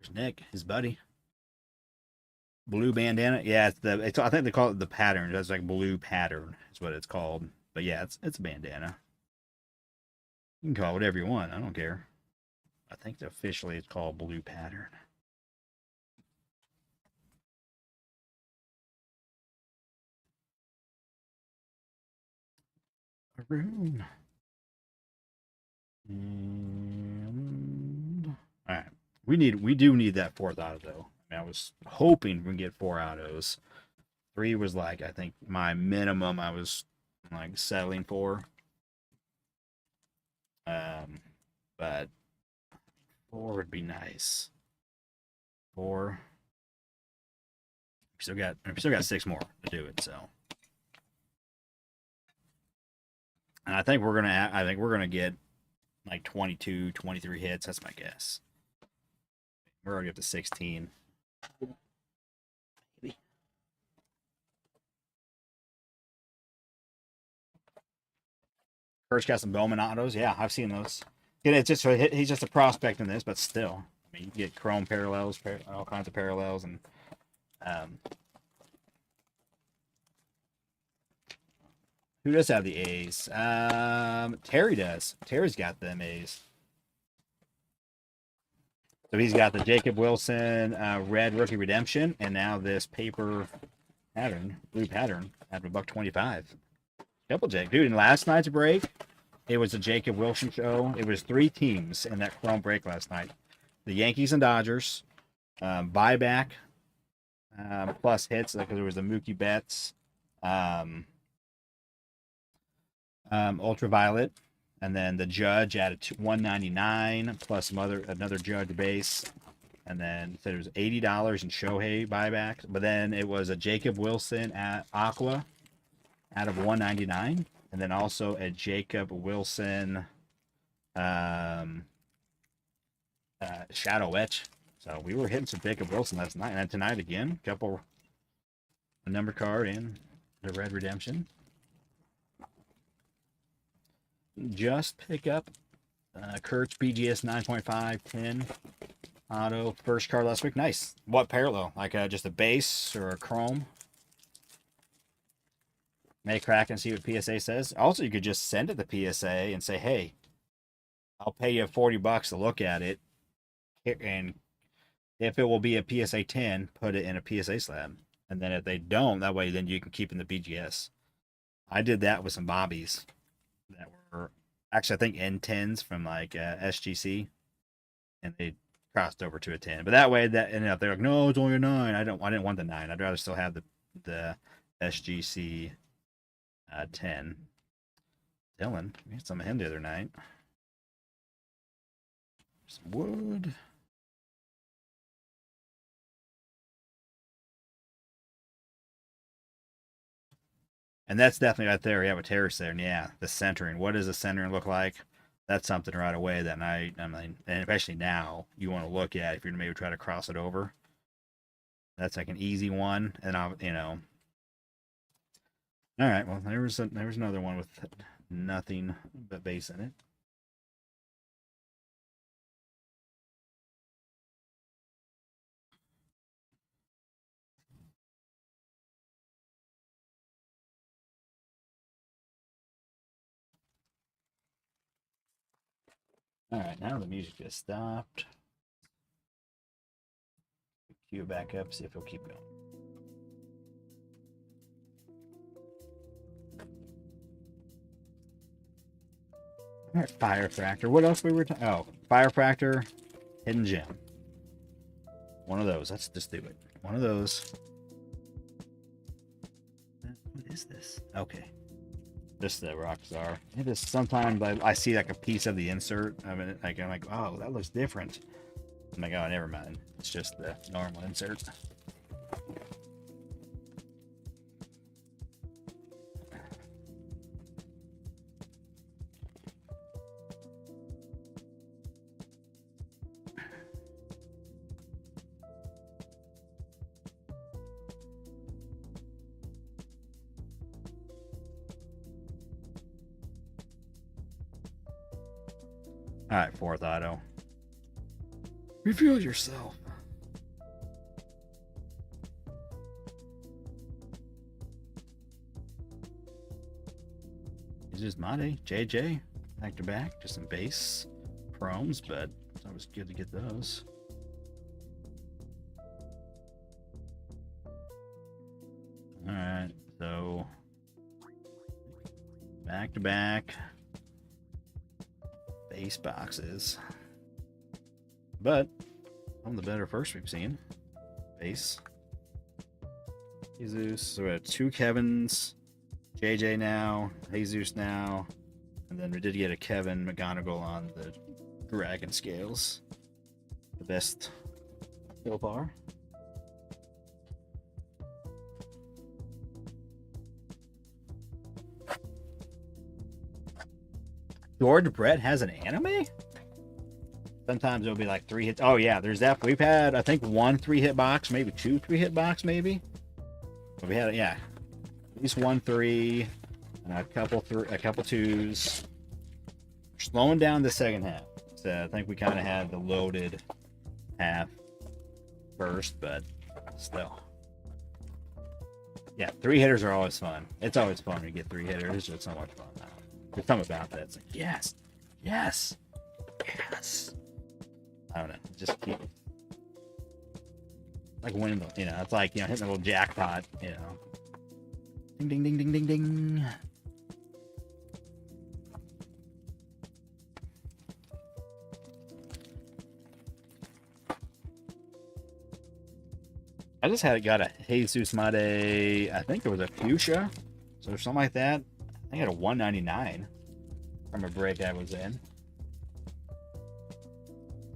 There's Nick, his buddy. Blue bandana. Yeah, I think they call it the pattern. That's like blue pattern is what it's called. But yeah, it's a bandana. You can call it whatever you want. I don't care. I think officially it's called blue pattern. Maroon. And all right, we do need that 4th auto though. I was hoping we can get 4 autos. 3 was like, I think my minimum I was like settling for. But 4 would be nice. 4. We still got 6 more to do it, so. And I think we're gonna get like 22, 23 hits. That's my guess. We're already up to 16. Kurt's got some Bowman autos. Yeah, I've seen those. It's just he's just a prospect in this, but still, I mean, you get chrome parallels, all kinds of parallels, and who does have the A's? Terry does. Terry's got them A's. So he's got the Jacob Wilson red rookie redemption, and now this paper pattern, blue pattern, at $125. Double Jake, dude. In last night's break, it was a Jacob Wilson show. It was 3 teams in that chrome break last night: the Yankees and Dodgers, buyback, plus hits because there was the Mookie Betts, ultraviolet, and then the Judge at 199 plus another Judge base, and then said it was $80 in Shohei buybacks. But then it was a Jacob Wilson at Aqua. out of 199, and then also a Jacob Wilson Shadow Etch. So we were hitting some Jacob Wilson last night, and tonight again, a number card and the red redemption. Just pick up Kurtz BGS 9.5 10 auto first card last week. Nice. What parallel? Like just a base or a chrome? May crack and see what PSA says. Also, you could just send it the PSA and say, "Hey, I'll pay you $40 to look at it, and if it will be a PSA 10, put it in a PSA slab." And then if they don't, that way then you can keep in the BGS. I did that with some Bobbies that were actually I think N10s from like SGC, and they crossed over to a 10. But that way that ended up they're like, no, it's only a 9. I didn't want the 9. I'd rather still have the SGC 10. Dylan, we had some of him the other night. Some wood. And that's definitely right there. We have a terrace there. And yeah, the centering. What does the centering look like? That's something right away that I mean, and especially now, you want to look at if you're going to maybe try to cross it over. That's like an easy one. And I'll, all right, well, there was another one with nothing but base in it. All right, now the music just stopped. Cue it back up, see if it'll keep going. All right, Firefractor. What else we were talking? Oh, Firefractor, Hidden Gem. One of those. Let's just do it. One of those. What is this? Okay. Just the Rockstar. It is sometimes I see like a piece of the insert. I mean, like I'm like, oh, that looks different. I'm like, oh, never mind. It's just the normal insert. All right, fourth auto. Reveal yourself. It's just Mate, JJ, back to back, just some base chromes, but it's always good to get those. All right, so back to back base boxes, but on the better first we've seen base Jesus. So we have 2 Kevins, JJ now, Jesus now, and then we did get a Kevin McGonigal on the Dragon Scales. The best so far. George Brett has an anime? Sometimes it'll be like 3 hits. Oh yeah, there's that. We've had I think 1 3-hit box, maybe 2 3-hit box, maybe. But we had at least 1 3, and a couple 2s. We're slowing down the second half. So I think we kind of had the loaded half first, but still. Yeah, 3-hitters are always fun. It's always fun to get 3-hitters. It's just so much fun now. There's something about that. It's like, yes. I don't know. Just keep like winning the, it's like, hitting a little jackpot, Ding, ding, ding, ding, ding, ding. I just got a Jesus Mate, I think it was a fuchsia, so something like that. I think I had a 199 from a break I was in.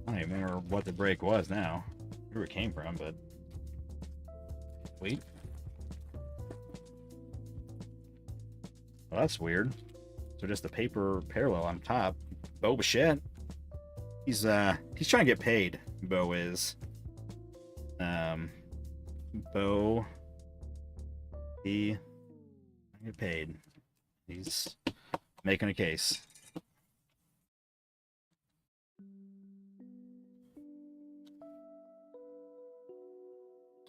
I don't even remember what the break was now. Where it came from, but wait. Well, that's weird. So just the paper parallel on top. Bo Bichette. He's trying to get paid. Bo is. Bo. He get paid. He's making a case.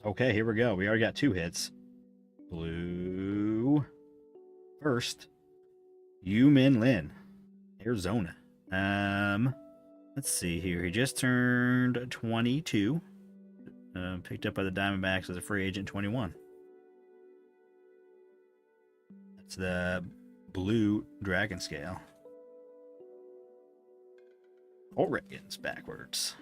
Okay, here we go. We already got 2 hits. Blue. First. Yu Min Lin. Arizona. Let's see here. He just turned 22. Picked up by the Diamondbacks as a free agent 21. That's the blue dragon scale. Oregon's backwards.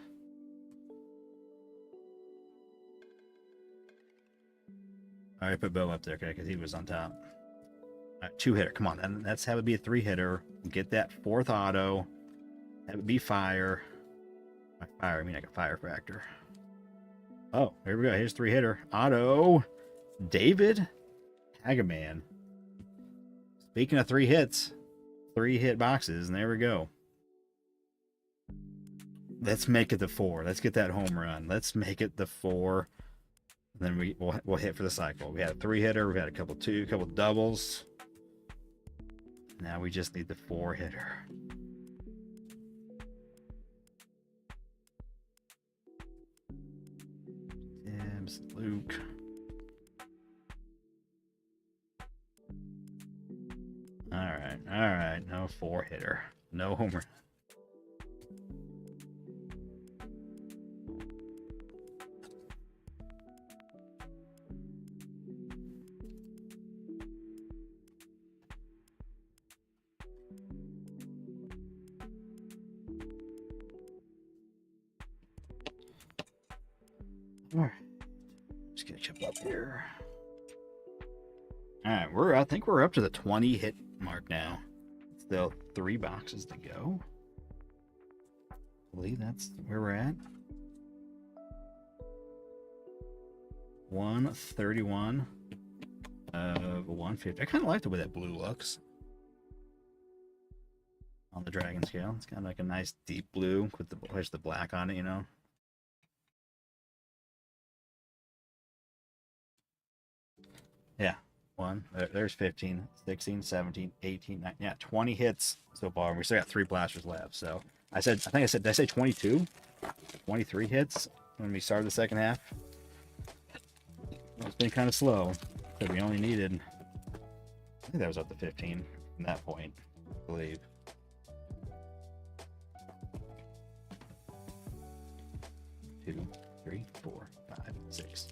All right, put Bo up there, okay, because he was on top. All right, 2-hitter. Come on, that's how it would be a 3-hitter. Get that 4th auto. That would be fire. By fire, I mean like a fire factor. Oh, here we go. Here's 3-hitter. Auto. David Hagaman. Speaking of 3 hits, 3-hit boxes, and there we go. Let's make it the 4. Let's get that home run. Let's make it the 4. And then we'll hit for the cycle. We had a 3-hitter. We had a couple doubles. Now we just need the 4-hitter. Tibbs, Luke. All right. No 4-hitter. No homer. All right. Just gonna jump up here. All right, I think we're up to the 20 hit mark now. Still 3 boxes to go. I believe that's where we're at. 131 of 150. I kind of like the way that blue looks on the dragon scale. It's kind of like a nice deep blue with the black on it, you know. Yeah. There's 15, 16, 17, 18, 19, yeah, 20 hits so far. And we still got 3 blasters left. So did I say 22? 23 hits when we started the second half. It's been kind of slow. But we only needed, I think that was up to 15 from that point, I believe. Two, 3, 4, 5, 6,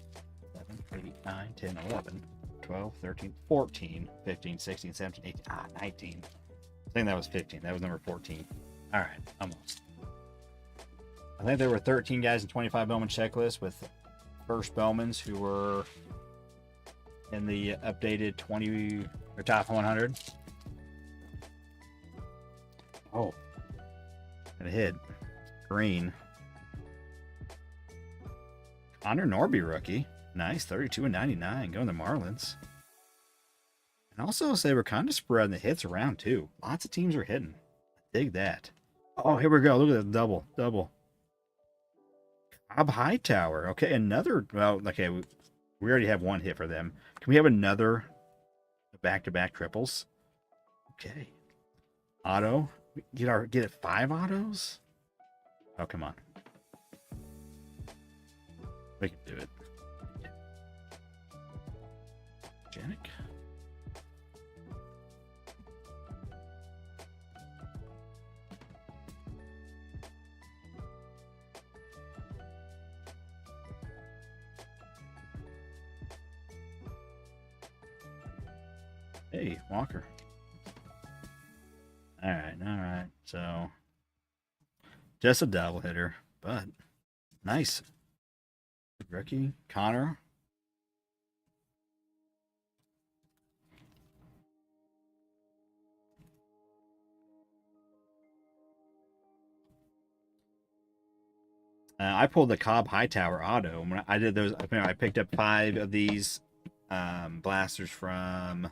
7, 8, 9, 10, 11. 12, 13, 14, 15, 16, 17, 18, 19. I think that was 15. That was number 14. All right, almost. I think there were 13 guys in 25 Bowman checklist with first Bowmans who were in the updated 20 or top 100. Oh, got a hit. Green. Connor Norby rookie. Nice, 32 and 99, going to Marlins. And also, they were kind of spreading the hits around, too. Lots of teams are hitting. Dig that. Oh, here we go. Look at that double. Cobb Hightower. Okay, another. Well, okay, we already have 1 hit for them. Can we have another back-to-back triples? Okay. Auto. Get it 5 autos? Oh, come on. We can do it. Janik. Hey, Walker. All right. So, just a double hitter, but nice. Rookie, Connor. I pulled the Cobb Hightower auto. When I did those, I picked up 5 of these blasters from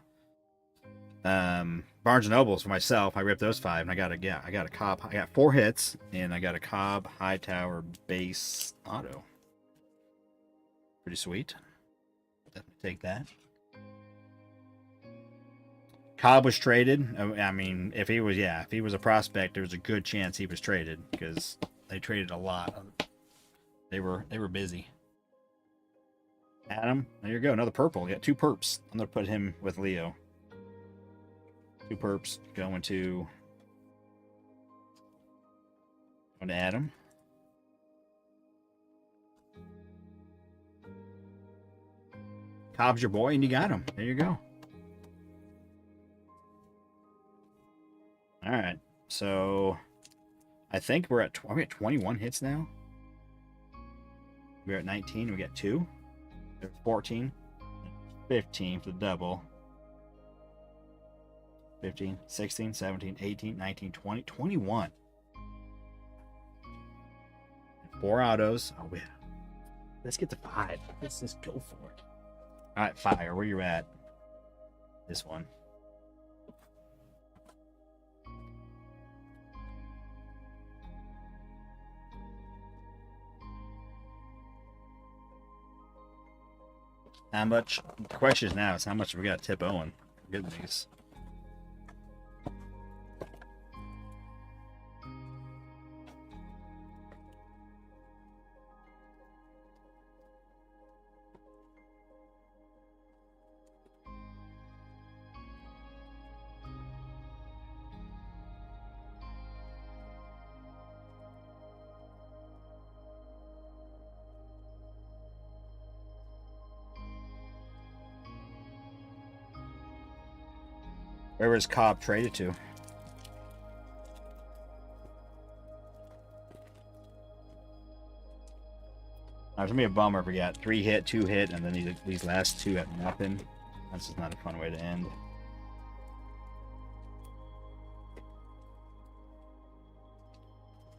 Barnes and Nobles for myself. I ripped those 5, and I got a Cobb. I got 4 hits, and I got a Cobb Hightower base auto. Pretty sweet. Definitely take that. Cobb was traded. I mean, if he was a prospect, there was a good chance he was traded because they traded a lot. They were busy. Adam, there you go. Another purple. We got 2 perps. I'm gonna put him with Leo. 2 perps going to Adam. Cobb's your boy, and you got him. There you go. All right, so I think we're at 21 hits now. We're at 19. We got 2. There's 14, 15 for the double. 15, 16, 17, 18, 19, 20, 21. 4 autos. Oh, yeah. Let's get to 5. Let's just go for it. All right, Fire, where you at? This one. How much? The question is now is how much have we got to tip Owen? Good news. Where was Cobb traded to? It's gonna be a bummer if we got 3 hit, 2 hit, and then these last 2 at nothing. That's just not a fun way to end.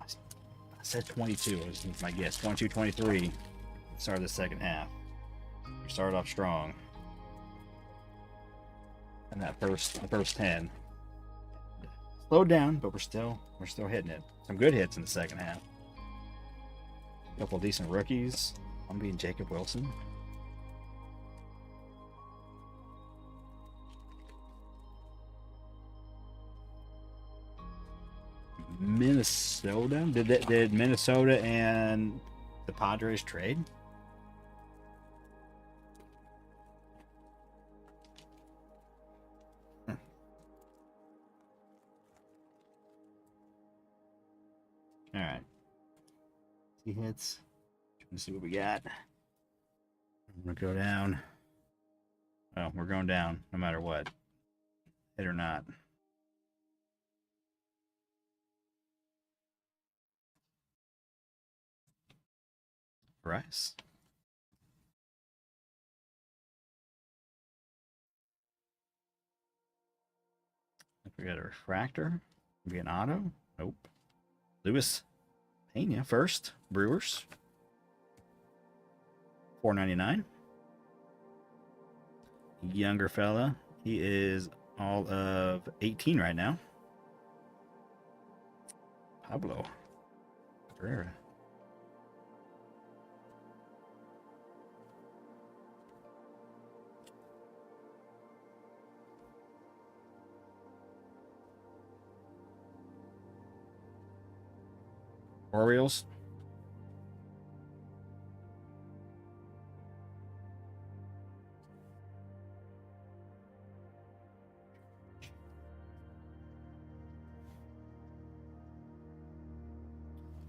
I said 22 was my guess. 22, 23. Start the second half. We started off strong. And the first 10 slowed down, but we're still hitting it. Some good hits in the second half. A couple decent rookies. I'm being Jacob Wilson. Minnesota. Did Minnesota and the Padres trade? All right. He hits. Let's see what we got. I'm gonna go down. Oh, we're going down no matter what. Hit or not. Rice. If we got a refractor, maybe an auto. Nope. Lewis Pena first. Brewers. $4.99. Younger fella. He is all of 18 right now. Pablo Herrera. Orioles.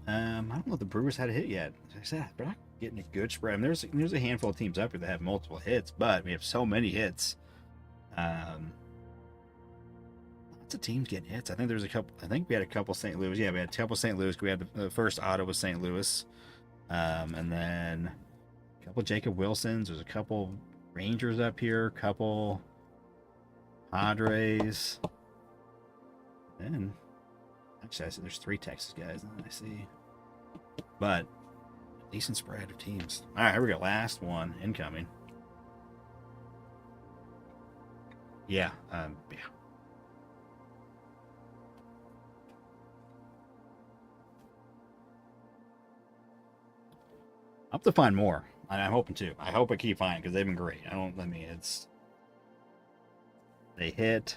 I don't know if the Brewers had a hit yet. As I said, we're not getting a good spread. I mean, there's a handful of teams up here that have multiple hits, but we have so many hits. Lots of teams getting hits. I think there's a couple. I think we had a couple St. Louis. Yeah, we had a couple St. Louis. We had the first auto was St. Louis, and then a couple Jacob Wilsons. There's a couple Rangers up here. A couple Padres. And actually, I said there's 3 Texas guys. And I see, but decent spread of teams. All right, here we go. Last one incoming. Yeah, I'll have to find more. I'm hoping to. I hope I keep finding because they've been great. They hit,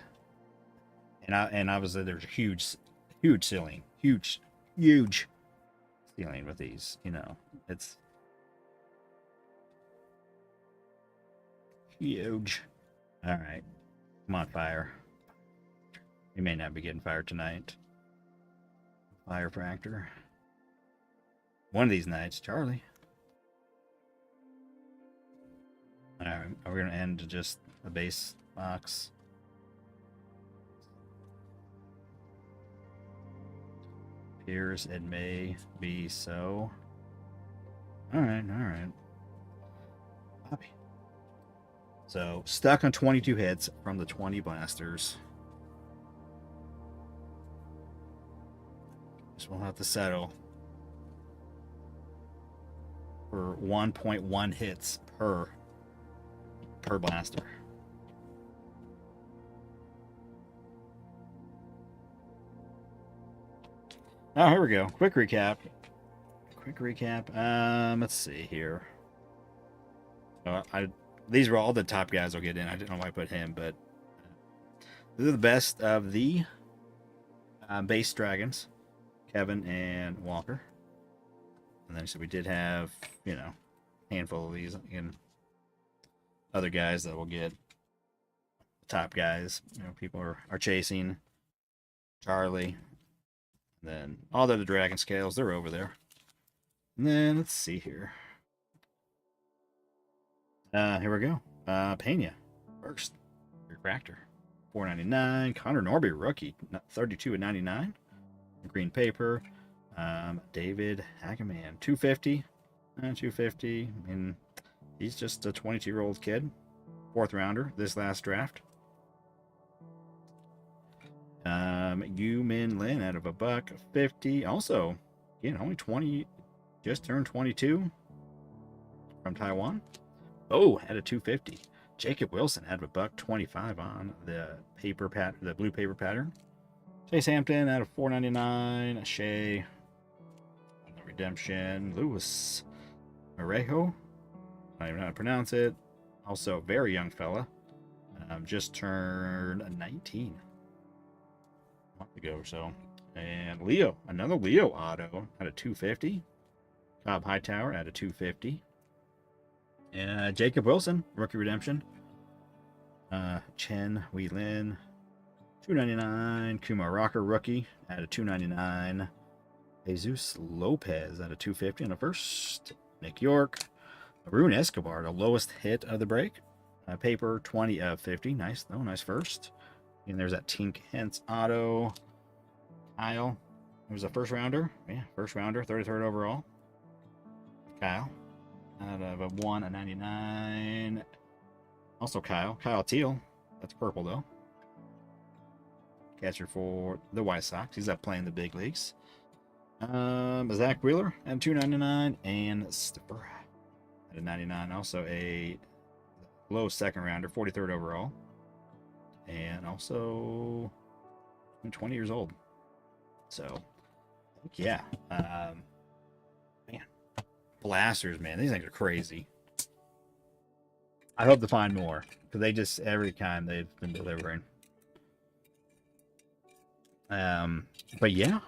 and obviously there's a huge ceiling, huge ceiling with these. It's huge. All right, come on, fire. We may not be getting fired tonight. Fire fractor. One of these nights, Charlie. All right, are we gonna end to just a base box? Appears it may be so. All right. Bobby. So stuck on 22 hits from the 20 blasters. Guess we'll have to settle for 1.1 hits per blaster. Oh, here we go. Quick recap. Let's see here. These were all the top guys I'll get in. I didn't know why I put him, but these are the best of the base dragons, Kevin and Walker. And then so we did have, a handful of these and other guys that will get top guys. People are chasing. Charlie. And then all the other dragon scales, they're over there. And then let's see here. Here we go. Pena first. Refractor. $4.99. Connor Norby rookie. 32 and 99. Green paper. David Hagaman. $250. $250. And he's just a 22-year-old kid. 4th rounder this last draft. Yu Min Lin out of $150. Also, again, only 20, just turned 22 from Taiwan. Oh, at a 250. Jacob Wilson out of $125 on the blue paper pattern. Chase Hampton out of $4.99. Shea, redemption. Luis Orejo. I don't even know how to pronounce it. Also, a very young fella. Just turned 19. A month ago or so. And Leo, another Leo auto at a 250. Cobb Hightower at a 250. Jacob Wilson, rookie redemption. Chen Wei Lin, $2.99. Kumar Rocker rookie at a $2.99. Jesus Lopez at a $2.50 on the first. Nick York. Arun Escobar, the lowest hit of the break. Paper 20 of 50. Nice though, nice first. And there's that Tink Hence auto. Kyle. It was a first rounder. Yeah, first rounder, 33rd overall. Kyle. Out of a 1.99. Also Kyle Teal. That's purple though. Catcher for the White Sox. He's up playing the big leagues. Zach Wheeler at $2.99 and Stipper at a 99. Also a low second rounder, 43rd overall, and also 20 years old. So yeah, man, blasters, man, these things are crazy. I hope to find more because they just every time they've been delivering. But yeah,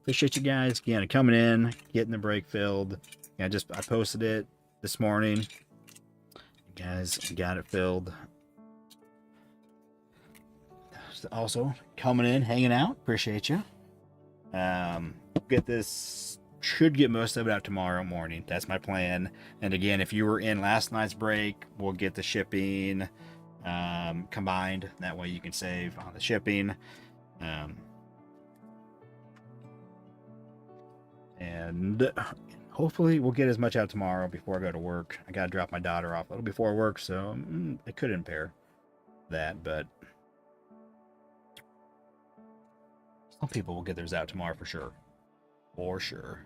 appreciate you guys again coming in, getting the break filled. Yeah, I posted it this morning. You guys got it filled. Also coming in, hanging out. Appreciate you. Should get most of it out tomorrow morning. That's my plan. And again, if you were in last night's break, we'll get the shipping combined. That way you can save on the shipping. And hopefully we'll get as much out tomorrow before I go to work. I gotta drop my daughter off a little before work, so it could impair that, but some people will get theirs out tomorrow for sure. For sure.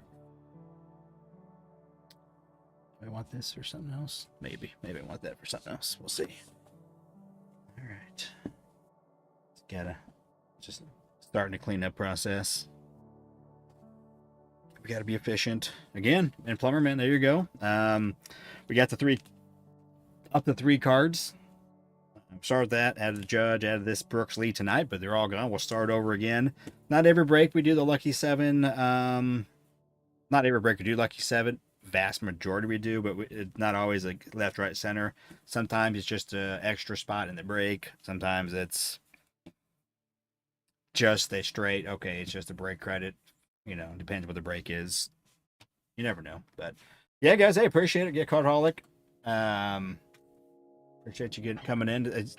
Do I want this or something else? Maybe I want that for something else. We'll see. All right. Just starting to clean up process. We got to be efficient. Again, and Plumberman, there you go. We got up to three cards. Start with that. Added the Judge, added this Brooks Lee tonight, but they're all gone. We'll start over again. Not every break we do the Lucky 7. Not every break we do Lucky 7. Vast majority we do, but it's not always like left, right, center. Sometimes it's just an extra spot in the break. Sometimes it's just a straight, okay, it's just a break credit. You know, depends what the break is. You never know. But yeah, guys, hey, appreciate it. Get Cardholic. Appreciate you coming in. It's,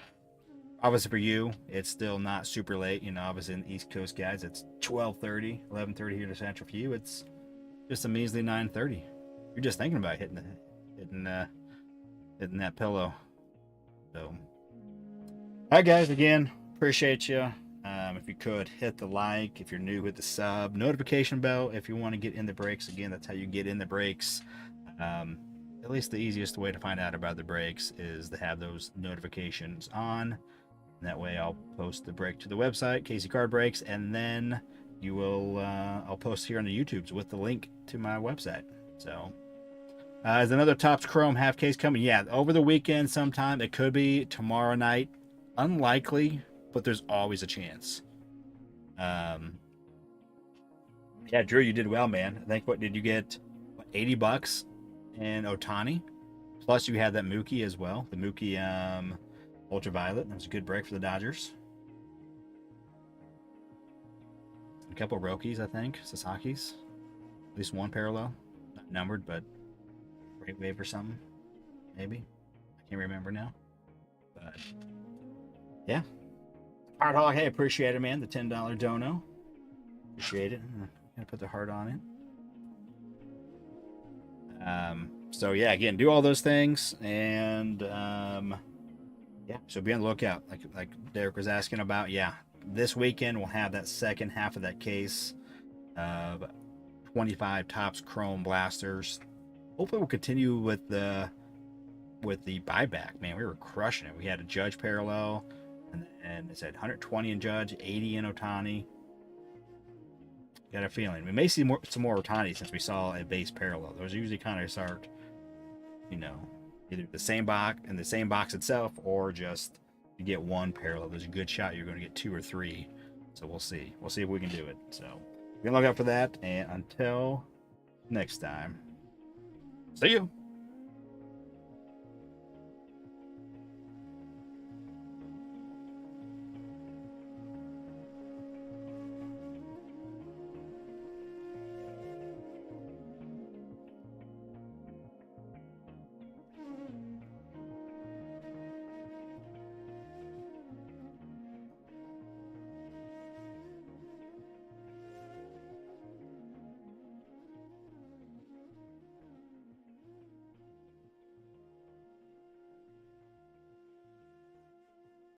obviously for you, it's still not super late. You know, obviously in the East Coast, guys, it's 12:30, 11:30 here to Central. For you, it's just a measly 9:30. You're just thinking about hitting that pillow. So, all right, guys. Again, appreciate you. If you could hit the like, if you're new, hit the sub, notification bell. If you want to get in the breaks, again, that's how you get in the breaks. At least the easiest way to find out about the breaks is to have those notifications on. And that way I'll post the break to the website, Casey Card Breaks, and then you will I'll post here on the YouTubes with the link to my website. So is another Topps Chrome half case coming? Yeah, over the weekend sometime. It could be tomorrow night. Unlikely, but there's always a chance. Yeah, Drew, you did well, man. I think, what did you get? What, $80 in Otani? Plus you had that Mookie as well. The Mookie Ultraviolet. That was a good break for the Dodgers. A couple of Rockies, I think. Sasaki's. At least one parallel. Not numbered, but great wave or something. Maybe. I can't remember now. But yeah. Heart Hog, hey, appreciate it, man. The $10 dono. Appreciate it. I'm gonna put the heart on it. So yeah, again, do all those things, and yeah, so be on the lookout. Like Derek was asking about. Yeah, this weekend we'll have that second half of that case of 25 Topps Chrome Blasters. Hopefully, we'll continue with the buyback. Man, we were crushing it. We had a Judge parallel, and it said 120 in Judge, 80 in Otani. Got a feeling we may see some more Otani since we saw a base parallel. Those usually kind of start, you know, either the same box in the same box itself, or just you get one parallel. There's a good shot you're going to get two or three. So we'll see. We'll see if we can do it. So be on the lookout for that. And until next time, see you.